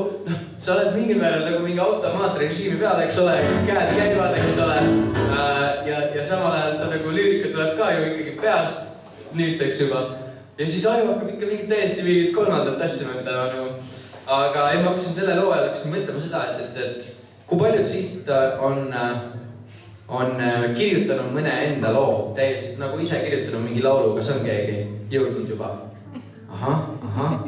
sa oled mingil määral nagu mingi automaatrežiimi peal, eks ole, käed käivad, eks ole, ja samal ajal sa nagu lüürika tuleb ka ju ikkagi peast nüüdseks juba. Ja siis aju hakkab ikka mingit täiesti mingit kolmandat asja mõtlema nagu. Aga ma hakkasin selle loo ajal mõtlema seda, et kui paljud siist on kirjutanud mõne enda loo, täiesti nagu ise kirjutanud mingi laulu, kas on keegi jõudnud juba? Ahah.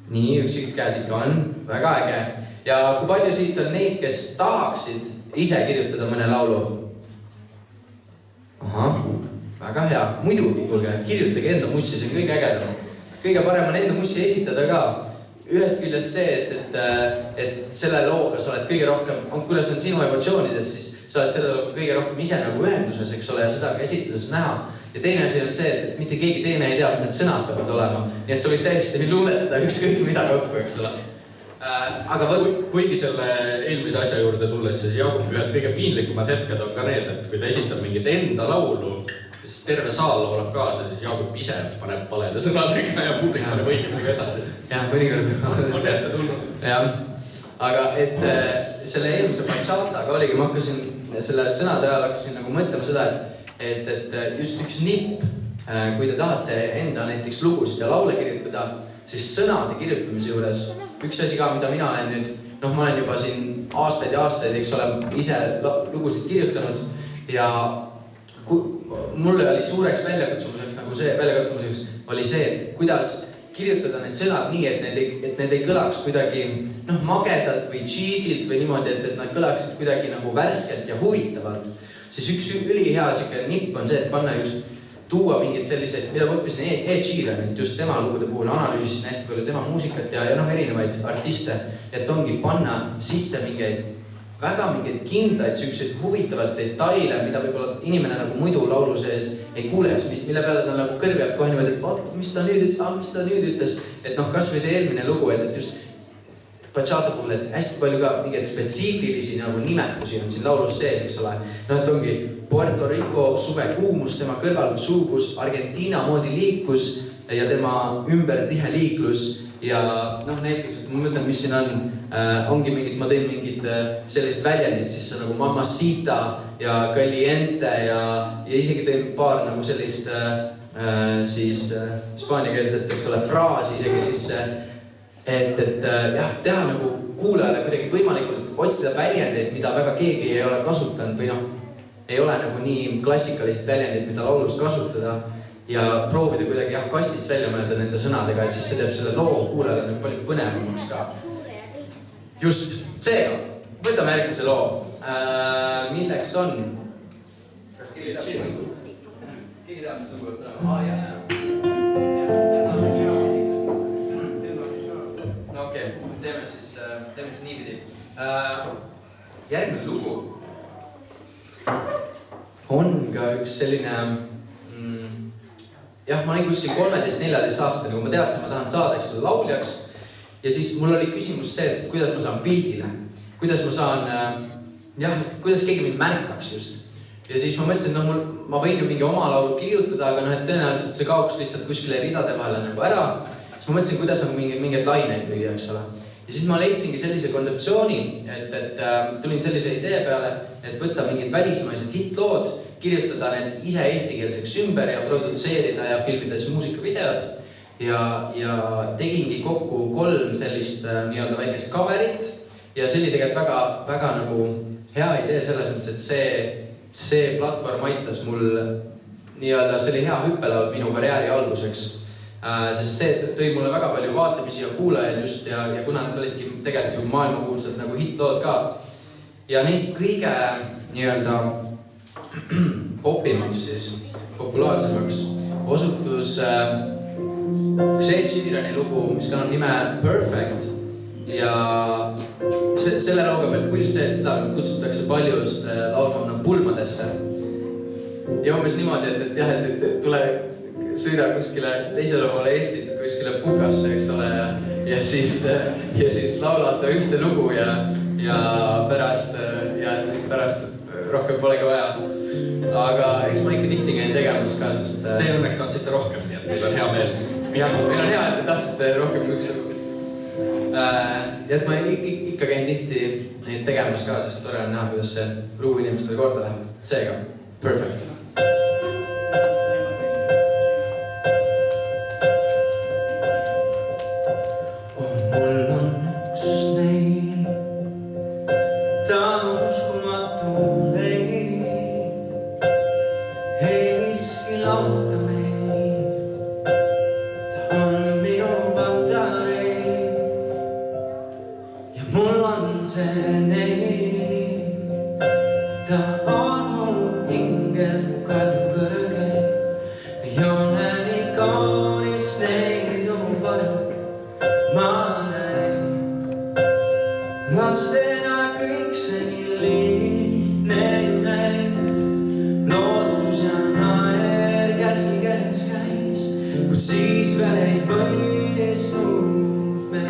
Nii, üksikud käed ikka on, väga äge. Ja kui palju siit on neid, kes tahaksid ise kirjutada mõne laulu? Ahah. Väga hea, muidugi, kuulge, kirjutage enda mussi, see on kõige ägedam. Kõige parem on enda mussi esitada ka. Ühest küljest see, et selle looga sa oled kõige rohkem, kuidas on sinu emotsioonides, siis sa oled selle looga kõige rohkem ise nagu ühenduses, eks ole, ja seda ka esituses näha. Ja teine asi on see, et mitte keegi teine ei tea, mis need sõnad peavad olema. Nii et sa võid täiesti luuletada ükskõik mida kokku, eks ole. aga kuigi selle eelmise asja juurde tulles, siis Jaagupi ühed kõige piinlikumad hetked on ka need, et kui ta esitab mingit enda laulu, siis terve saal laulab kaasa, siis Jaagup ise paneb valede sõnadega ja publikule võigemega edasi. Jah, mõnikord on ette tulnud. Jah, aga et selle eelmise Bachataga oligi, ma hakkasin selle sõnade ajal hakkasin nagu mõtlema seda, et just üks nipp, kui te tahate enda näiteks lugusid ja laule kirjutada, siis sõnade kirjutamise juures üks asi ka, mida mina olen nüüd, ma olen juba siin aastaid ja aastaid, eks ole, ise lugusid kirjutanud ja mulle oli suureks väljakutsumuseks oli see, et kuidas kirjutada need sõnad nii, et need ei kõlaks kuidagi magedalt või cheesilt või niimoodi, et nad kõlaksid kuidagi nagu värskelt ja huvitavalt. Siis üks ülihea nipp on see, et panna just tuua mingeid selliseid, mida ma õppisin Ed Sheeranilt just tema lugude puhul, analüüsisin hästi palju tema muusikat ja erinevaid artiste, et ongi panna sisse väga mingeid kindlaid selliseid huvitavad detaile, mida võib-olla inimene nagu muidu laulu sees ei kuuleks, mille peale ta nagu kõrv jääb kohe niimoodi, et mis ta nüüd ütles, et kas või see eelmine lugu, et just Bachata puhul, et hästi palju ka mingeid spetsiifilisi nagu nimetusi on siin laulus sees, eks ole. Et ongi Puerto Rico suve kuumus, tema kõrval suubus, Argentiina moodi liikus ja tema ümber tihe liiklus ja näiteks, et ma mõtlen, mis siin on, ongi mingid, ma teen mingid sellist väljendid, siis nagu mamacita ja caliente ja isegi teen paar nagu sellist siis hispaaniakeelset, eks ole, fraasi isegi sisse. Et teha nagu kuulajale kuidagi võimalikult otsida väljendeid, mida väga keegi ei ole kasutanud või ei ole nagu nii klassikalist väljendid, mida laulus kasutada ja proovida kuidagi kastist välja mõelda nende sõnadega, et siis see teeb selle loo kuulajale nagu palju põnevamaks ka. Just, seega, võtame järgmise loo. Milleks on? Kas keegi teab? Keegi teab, mis lugu võtta? Jah. Teeme siis niipidi. Järgmine lugu on ka üks selline, ma olin kuskil 13-14 aastane, kui ma teadsin, ma tahan saada lauljaks ja siis mul oli küsimus see, et kuidas ma saan pildile, kuidas ma saan, kuidas keegi mind märkaks just. Ja siis ma mõtlesin, ma võin ju mingi oma laulu kirjutada, aga et tõenäoliselt see kaoks lihtsalt kuskile ridade vahele nagu ära. Siis ma mõtlesin, kuidas nagu mingeid laineid lüüa, eks ole. Ja siis ma leidsingi sellise kontseptsiooni, et tulin sellise idee peale, et võtta mingid välismaised hitlood, kirjutada need ise eestikeelseks ümber ja produtseerida ja filmida siis muusikavideod. Ja tegingi kokku 3 sellist nii-öelda väikest coverit ja see oli tegelikult väga nagu hea idee selles mõttes, et see platvorm aitas mul nii-öelda, see oli hea hüppelaud minu karjääri alguseks. Sest see tõi mulle väga palju vaatamisi ja kuulajaid just ja kuna need olidki tegelikult ju maailmakuulsad nagu hitlood ka. Ja neist kõige nii-öelda popimaks siis, populaarsemaks osutus üks Ed Sheerani lugu, mis kannab nime Perfect ja selle looga meil pull see, et seda kutsutakse paljust laulma nagu pulmadesse. Ja umbes niimoodi, et tule sõida kuskile teisele poole Eestit, kuskile Pukasse, eks ole, ja siis laula seda ühte lugu ja pärast rohkem polegi vaja. Aga eks ma ikka tihti käin tegemas ka, sest... Te õnneks tahtsite rohkem, nii et meil on hea meel. Jah, meil on hea, et te tahtsite rohkem juhuse lugu. Ja et ma ikka käin tihti neid tegemas ka, sest tore on näha, kuidas see lugu inimestele korda läheb. Seega, Perfect. Siis veel ei mõistnud me,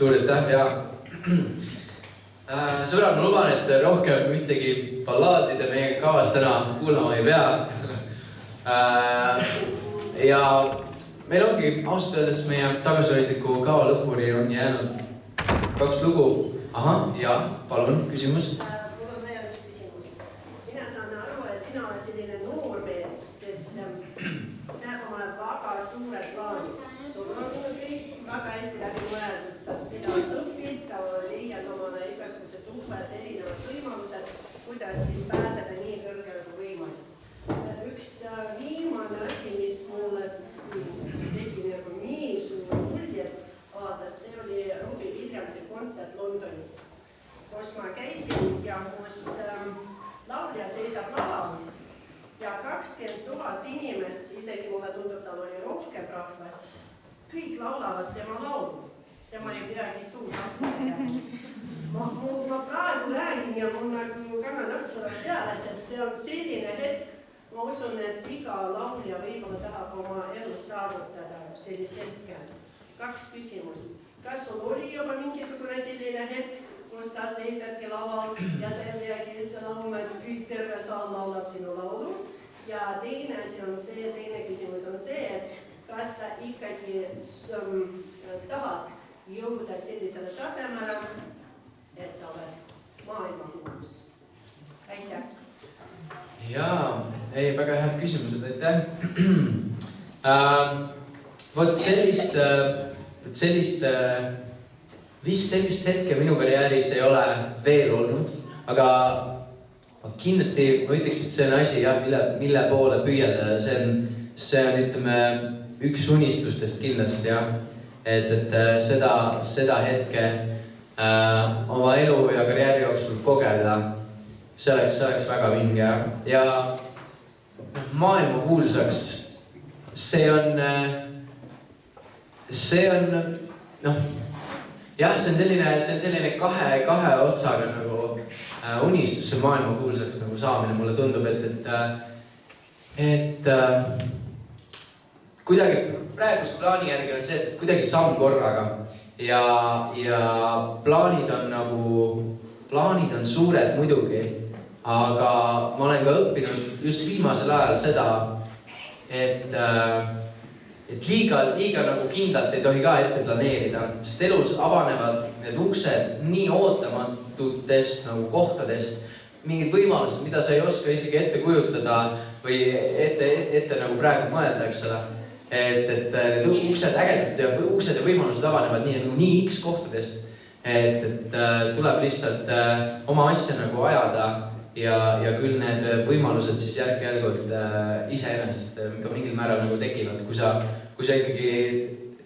suur aitäh ja sõbrad, ma luban, et rohkem ühtegi ballaadide meiega kavas täna kuulama ei pea. Ja meil ongi ausalt öeldes meie tagasihoidliku kava lõpuni on jäänud 2 lugu. Ahah, ja palun, küsimus. Mul on veel üks küsimus. Mina saan aru, et sina oled selline noor mees, kes seab omale väga suured plaanid. Sul on kõik väga hästi läbi mõeldud, sa pidanud õpid, sa leiad omale igasugused uhmed erinevad võimalused, kuidas siis pääseda nii kõrgele kui võimalik. Üks viimane asi, mis mulle tegi nagu nii suur muljet, see oli Robbie Williamsi kontsert Londonis, kus ma käisin ja kus laulja seisab laval ja 20 000 inimest, isegi mulle tundub, seal oli rohkem rahvast, kõik laulavad tema laulu. Tema ei midagi suud hakkama. Ma praegu räägin ja mul nagu kanganahk tuleb peale, sest see on selline hetk. Ma usun, et iga laulja võib-olla tahab oma elus saavutada sellist hetke. 2 küsimust. Kas sul oli juba mingisugune selline hetk, kus sa seisadki laval ja sellekeelse laulma, et kõik terve saal laulab sinu laulu? Ja teine küsimus on see, et kas sa ikkagi tahad jõuda sellisele tasemele, et sa oled maailmakuulus? Aitäh! Jaa, ei, väga head küsimused, aitäh! Vot vist sellist hetke minu karjääris ei ole veel olnud, aga kindlasti ma ütleks, et see on asi, mille poole püüelda. See on ütleme, üks unistustest kindlasti, jah. Et seda hetke oma elu ja karjääri jooksul kogeda, see oleks väga vinge. Ja maailma kuulsaks, see on selline kahe otsaga nagu unistus, see maailma kuulsaks nagu saamine. Mulle tundub, et kuidagi praegust plaani järgi on see, et kuidagi samm korraga ja plaanid on suured muidugi, aga ma olen ka õppinud just viimasel ajal seda, et liiga nagu kindlalt ei tohi ka ette planeerida, sest elus avanevad need uksed nii ootamatutest nagu kohtadest, mingid võimalused, mida sa ei oska isegi ette kujutada või ette nagu praegu mõelda, eks ole. Et need uksed ägedad ja uksed ja võimalused avanevad nii X kohtadest, et tuleb lihtsalt oma asja nagu ajada ja küll need võimalused siis järk-järgult iseenesest ka mingil määral nagu tekivad, kui sa ikkagi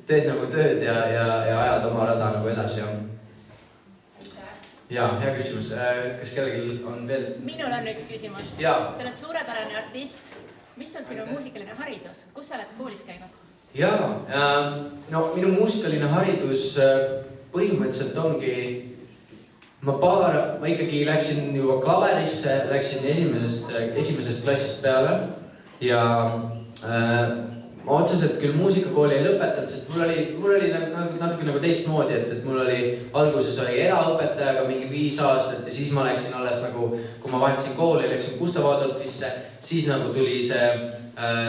teed nagu tööd ja ajad oma rada nagu edasi. Jaa, hea küsimus. Kas kellelgi on veel? Minul on üks küsimus. Sa oled suurepärane artist. Mis on sinu muusikaline haridus? Kus sa oled koolis käinud? Jaa, no minu muusikaline haridus põhimõtteliselt ongi ma ikkagi läksin juba klaverisse, läksin esimesest klassist peale ja ma otseselt küll muusikakooli ei lõpetanud, sest mul oli natuke nagu teistmoodi, et mul oli alguses oli eraõpetajaga mingi 5 aastat ja siis ma läksin alles nagu, kui ma vahetasin kooli, läksin Gustav Adolfisse, siis nagu tuli see,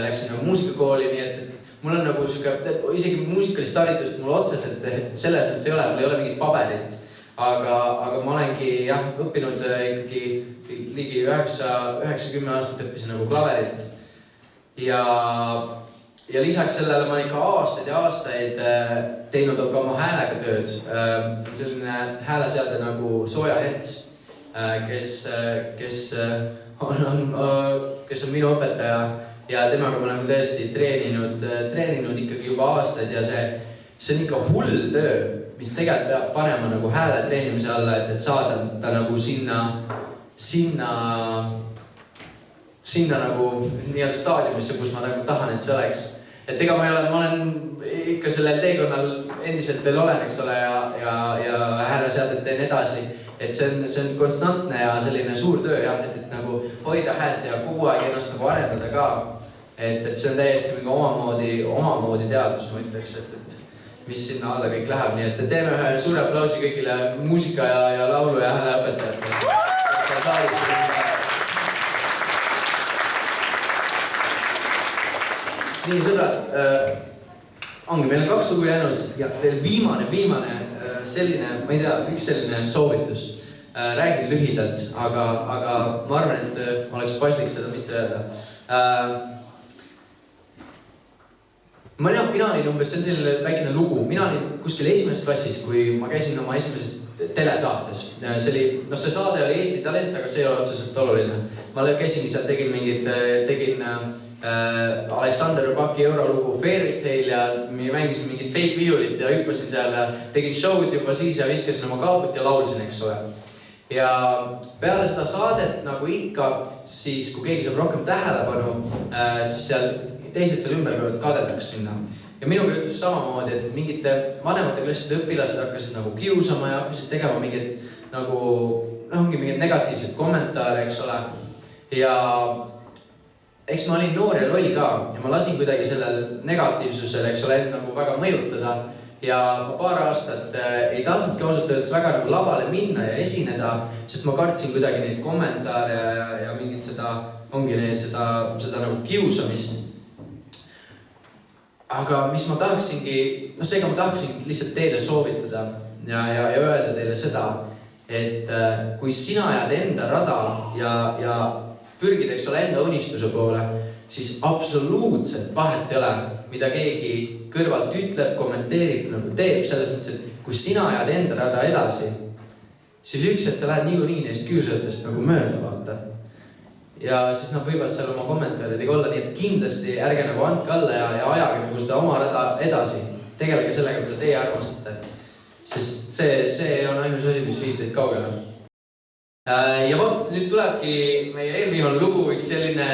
läksin nagu muusikakooli, nii et mul on nagu isegi muusikalist haridust mul otseselt selles mõttes ei ole, mul ei ole mingit paberit, aga ma olengi õppinud ikkagi ligi 9-10 aastat õppisin nagu klaverit ja lisaks sellele ma ikka aastaid ja aastaid teinud ka oma häälega tööd. On selline hääleseade nagu Sooja Herts, kes on minu õpetaja ja temaga ma olen tõesti treeninud ikkagi juba aastaid ja see on ikka hull töö, mis tegelikult peab panema nagu hääle treenimise alla, et saada ta nagu sinna nagu nii-öelda staadiumisse, kus ma nagu tahan, et see oleks. Et ega ma olen ikka sellel teekonnal endiselt veel olen, eks ole, ja hääleseadet teen edasi. Et see on konstantne ja selline suur töö, et nagu hoida häält ja kogu aeg ennast nagu arendada ka. Et see on täiesti mingi omamoodi teadus, ma ütleks, mis sinna alla kõik läheb, nii et teeme ühe suure aplausi kõigile muusika ja laulu ja hääleõpetajatele. Nii, sõbrad, ongi, meil on 2 lugu jäänud ja veel viimane selline, ma ei tea, üks selline soovitus. Räägin lühidalt, aga ma arvan, et oleks paslik seda mitte öelda. Mina olin umbes, see on selline väikene lugu, mina olin kuskil 1. klassis, kui ma käisin oma esimeses telesaates. See saade oli Eesti Talent, aga see ei ole otseselt oluline. Ma käisin seal, tegin Aleksander Rõbaki eurolugu Fairy Tale ja mängisin mingit fake viiulit ja hüppasin seal ja tegin show'd juba siis ja viskasin oma kaaput ja laulsin, eks ole. Ja peale seda saadet, nagu ikka, siis kui keegi saab rohkem tähelepanu, siis seal teised seal ümber võivad kadedaks minna. Ja minuga juhtus samamoodi, et mingite vanemate klasside õpilased hakkasid nagu kiusama ja hakkasid tegema mingid negatiivsed kommentaare, eks ole. Ja eks ma olin noor ja loll ka ja ma lasin kuidagi sellel negatiivsusel, eks ole, nagu väga mõjutada. Ja ma paar aastat ei tahtnudki ausalt öeldes väga nagu lavale minna ja esineda, sest ma kartsin kuidagi neid kommentaare ja mingit seda nagu kiusamist. Aga mis ma tahaksingi, seega ma tahaksingi lihtsalt teile soovitada ja öelda teile seda, et kui sina jääd enda rada ja pürgid, eks ole, enda unistuse poole, siis absoluutselt vahet ei ole, mida keegi kõrvalt ütleb, kommenteerib, nagu teeb, selles mõttes, et kui sina jääd enda rada edasi, siis üks, et sa lähed niikuinii neist kiusajatest nagu mööda, vaata. Ja siis nad võivad seal oma kommentaaridega olla, nii et kindlasti ärge nagu andke alla ja ajage nagu seda oma rada edasi. Tegelege sellega, mida teie armastate. Sest see on ainus asi, mis viib teid kaugele. Ja vot, nüüd tulebki meie eelviimane lugu, üks selline,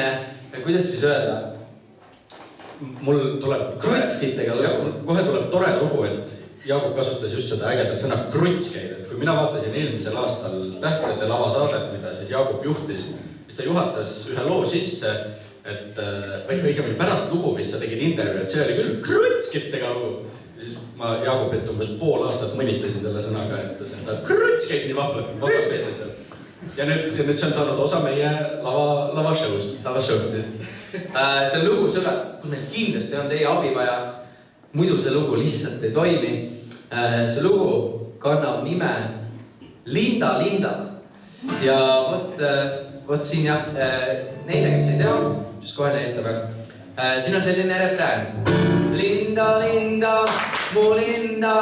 kuidas siis öelda? Mul tuleb krutskitega lugu. Kohe tuleb tore lugu, et Jaagup kasutas just seda ägedat sõna krutskeid. Et kui mina vaatasin eelmisel aastal Tähtede lavasaadet, mida siis Jaagup juhtis, siis ta juhatas ühe loo sisse, et õigemini pärast lugu, mis sa tegid intervju, et see oli küll krutskitega lugu. Ja siis ma Jaagupit umbes pool aastat mõnitasin selle sõnaga, et ta krutskeid nii vahvalt. Ja nüüd see on saanud osa meie lavashowst. Lavashowst, just. See lugu, sõbrad, kus meil kindlasti on teie abi vaja, muidu see lugu lihtsalt ei toimi. See lugu kannab nime Linda. Ja vot siin jah, neile, kes ei tea, just kohe näitame. Siin on selline refrään. Linda, mu Linda.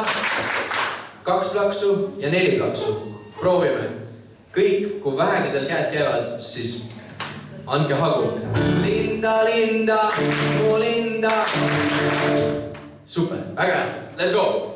2 plaksu ja 4 plaksu. Proovime. Kõik, kui vähegi teil käed käivad, siis andke hagu. Linda, mu Linda. Super, väga hea. Let's go!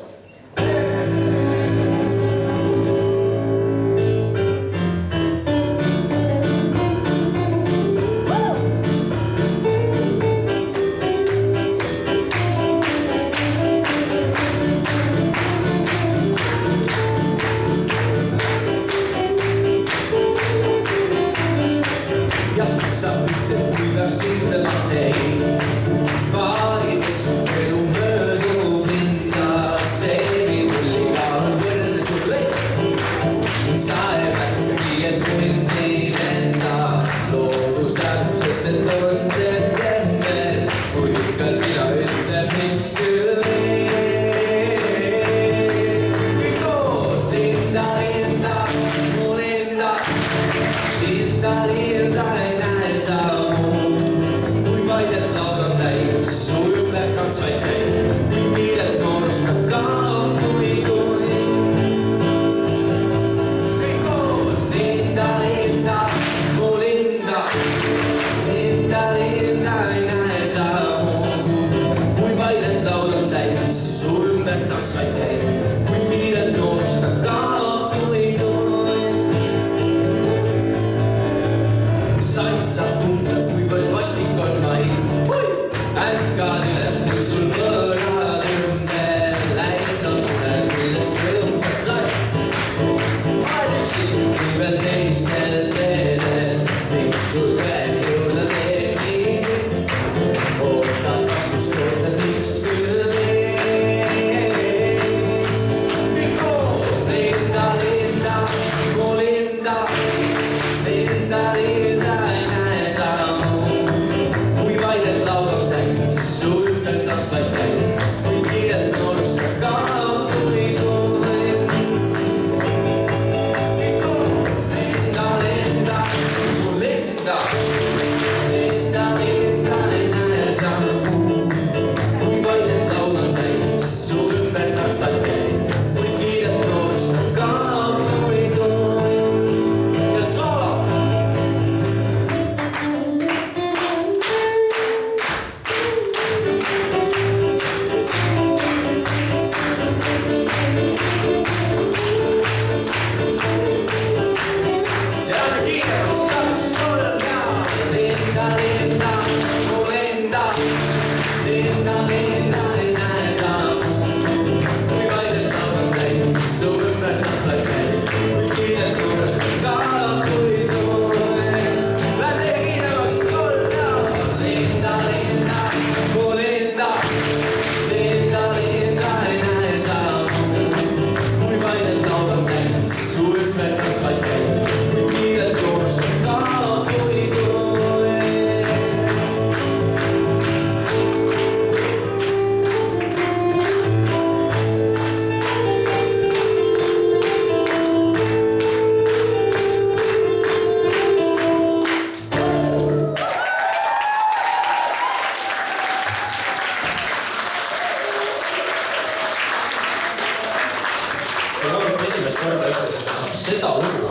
esimest korda ütles, et tahab seda lugu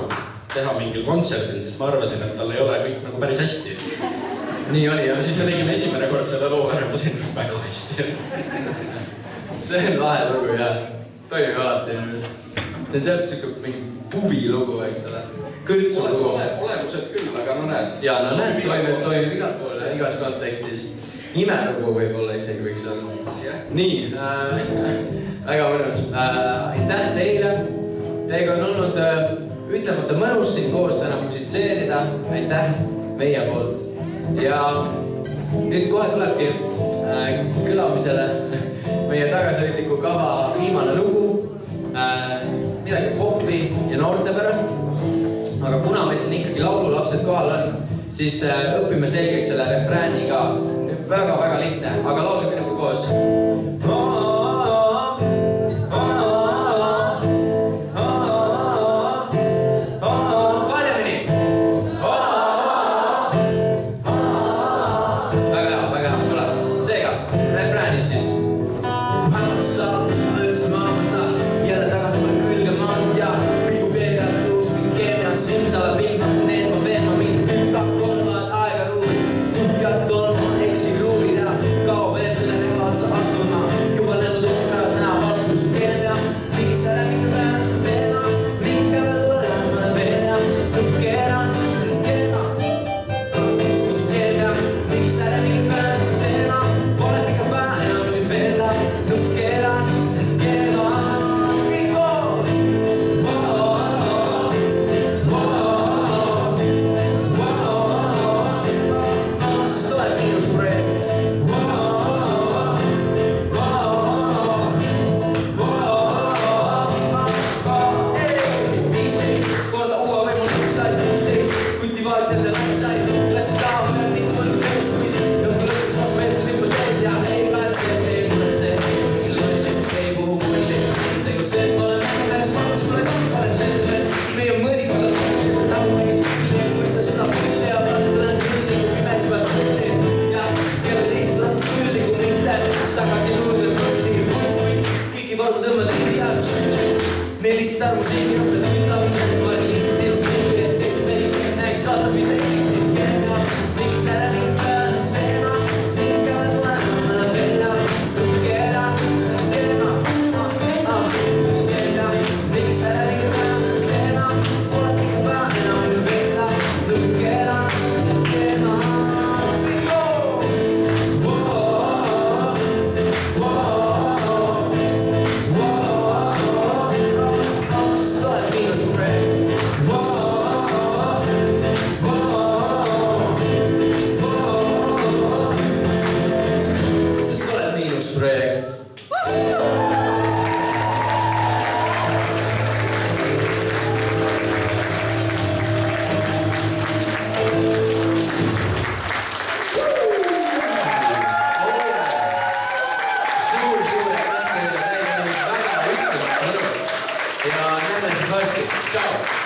teha mingil kontserdil, siis ma arvasin, et tal ei ole kõik nagu päris hästi. Nii oli, ja siis me tegime esimene kord selle loo ära, ma sain väga hästi. See on lahe lugu ja toimib alati inimest. See on teadselt mingi pubi lugu, eks ole. Kõrtsu lugu. Olemuselt küll, aga no näed. Ja no näed, toimib igal pool, igas kontekstis. Imelugu võib-olla isegi võiks olla. Nii, väga mõnus. Aitäh teile. Teiega on olnud ütlemata mõnus siin koos täna musitseerida. Aitäh meie poolt. Ja nüüd kohe tulebki kõlamisele meie tagasihoidliku kava viimane lugu. Midagi popi ja noorte pärast. Aga kuna meil siin ikkagi laululapsed kohal on, siis õpime selgeks selle refrääni ka. Väga-väga lihtne, aga laulge minuga koos. Paljemini! Väga hea, tuleb. Seega, refräänist siis. Jälle tagant mulle külge maandud ja pilgu keerad luus mind keemia simsala pilma, kun need ma veema mind ükak kolmaad aega ruumi. Tukad tolma eksi ruuid ja kao veel selle reha otsa astuma. Juba lennud ukse päevas näha vastus keemia. Mingis ära mingi väärtu teema. Rikke veel mõlemale veel ja lõppkeeran teema. Keemia, mingis ära mingi väärtu teema. Pole pikka päeva enam nüüd veeda. Lõppkeeran teema. Nelised armusid ja õpped üldab üldest ma olin lihtsalt ilust ilmi, et teised veli näeks vaata mitte kõik keemia. Miks ära mingi päevast teema, ikka veel mõlemale välja, tõukeera teema. Keemia, miks ära mingi päevast teema, pole pikka päeva enam minu veenda, tõukeera teema. Ja näeme siis varsti. Ciao!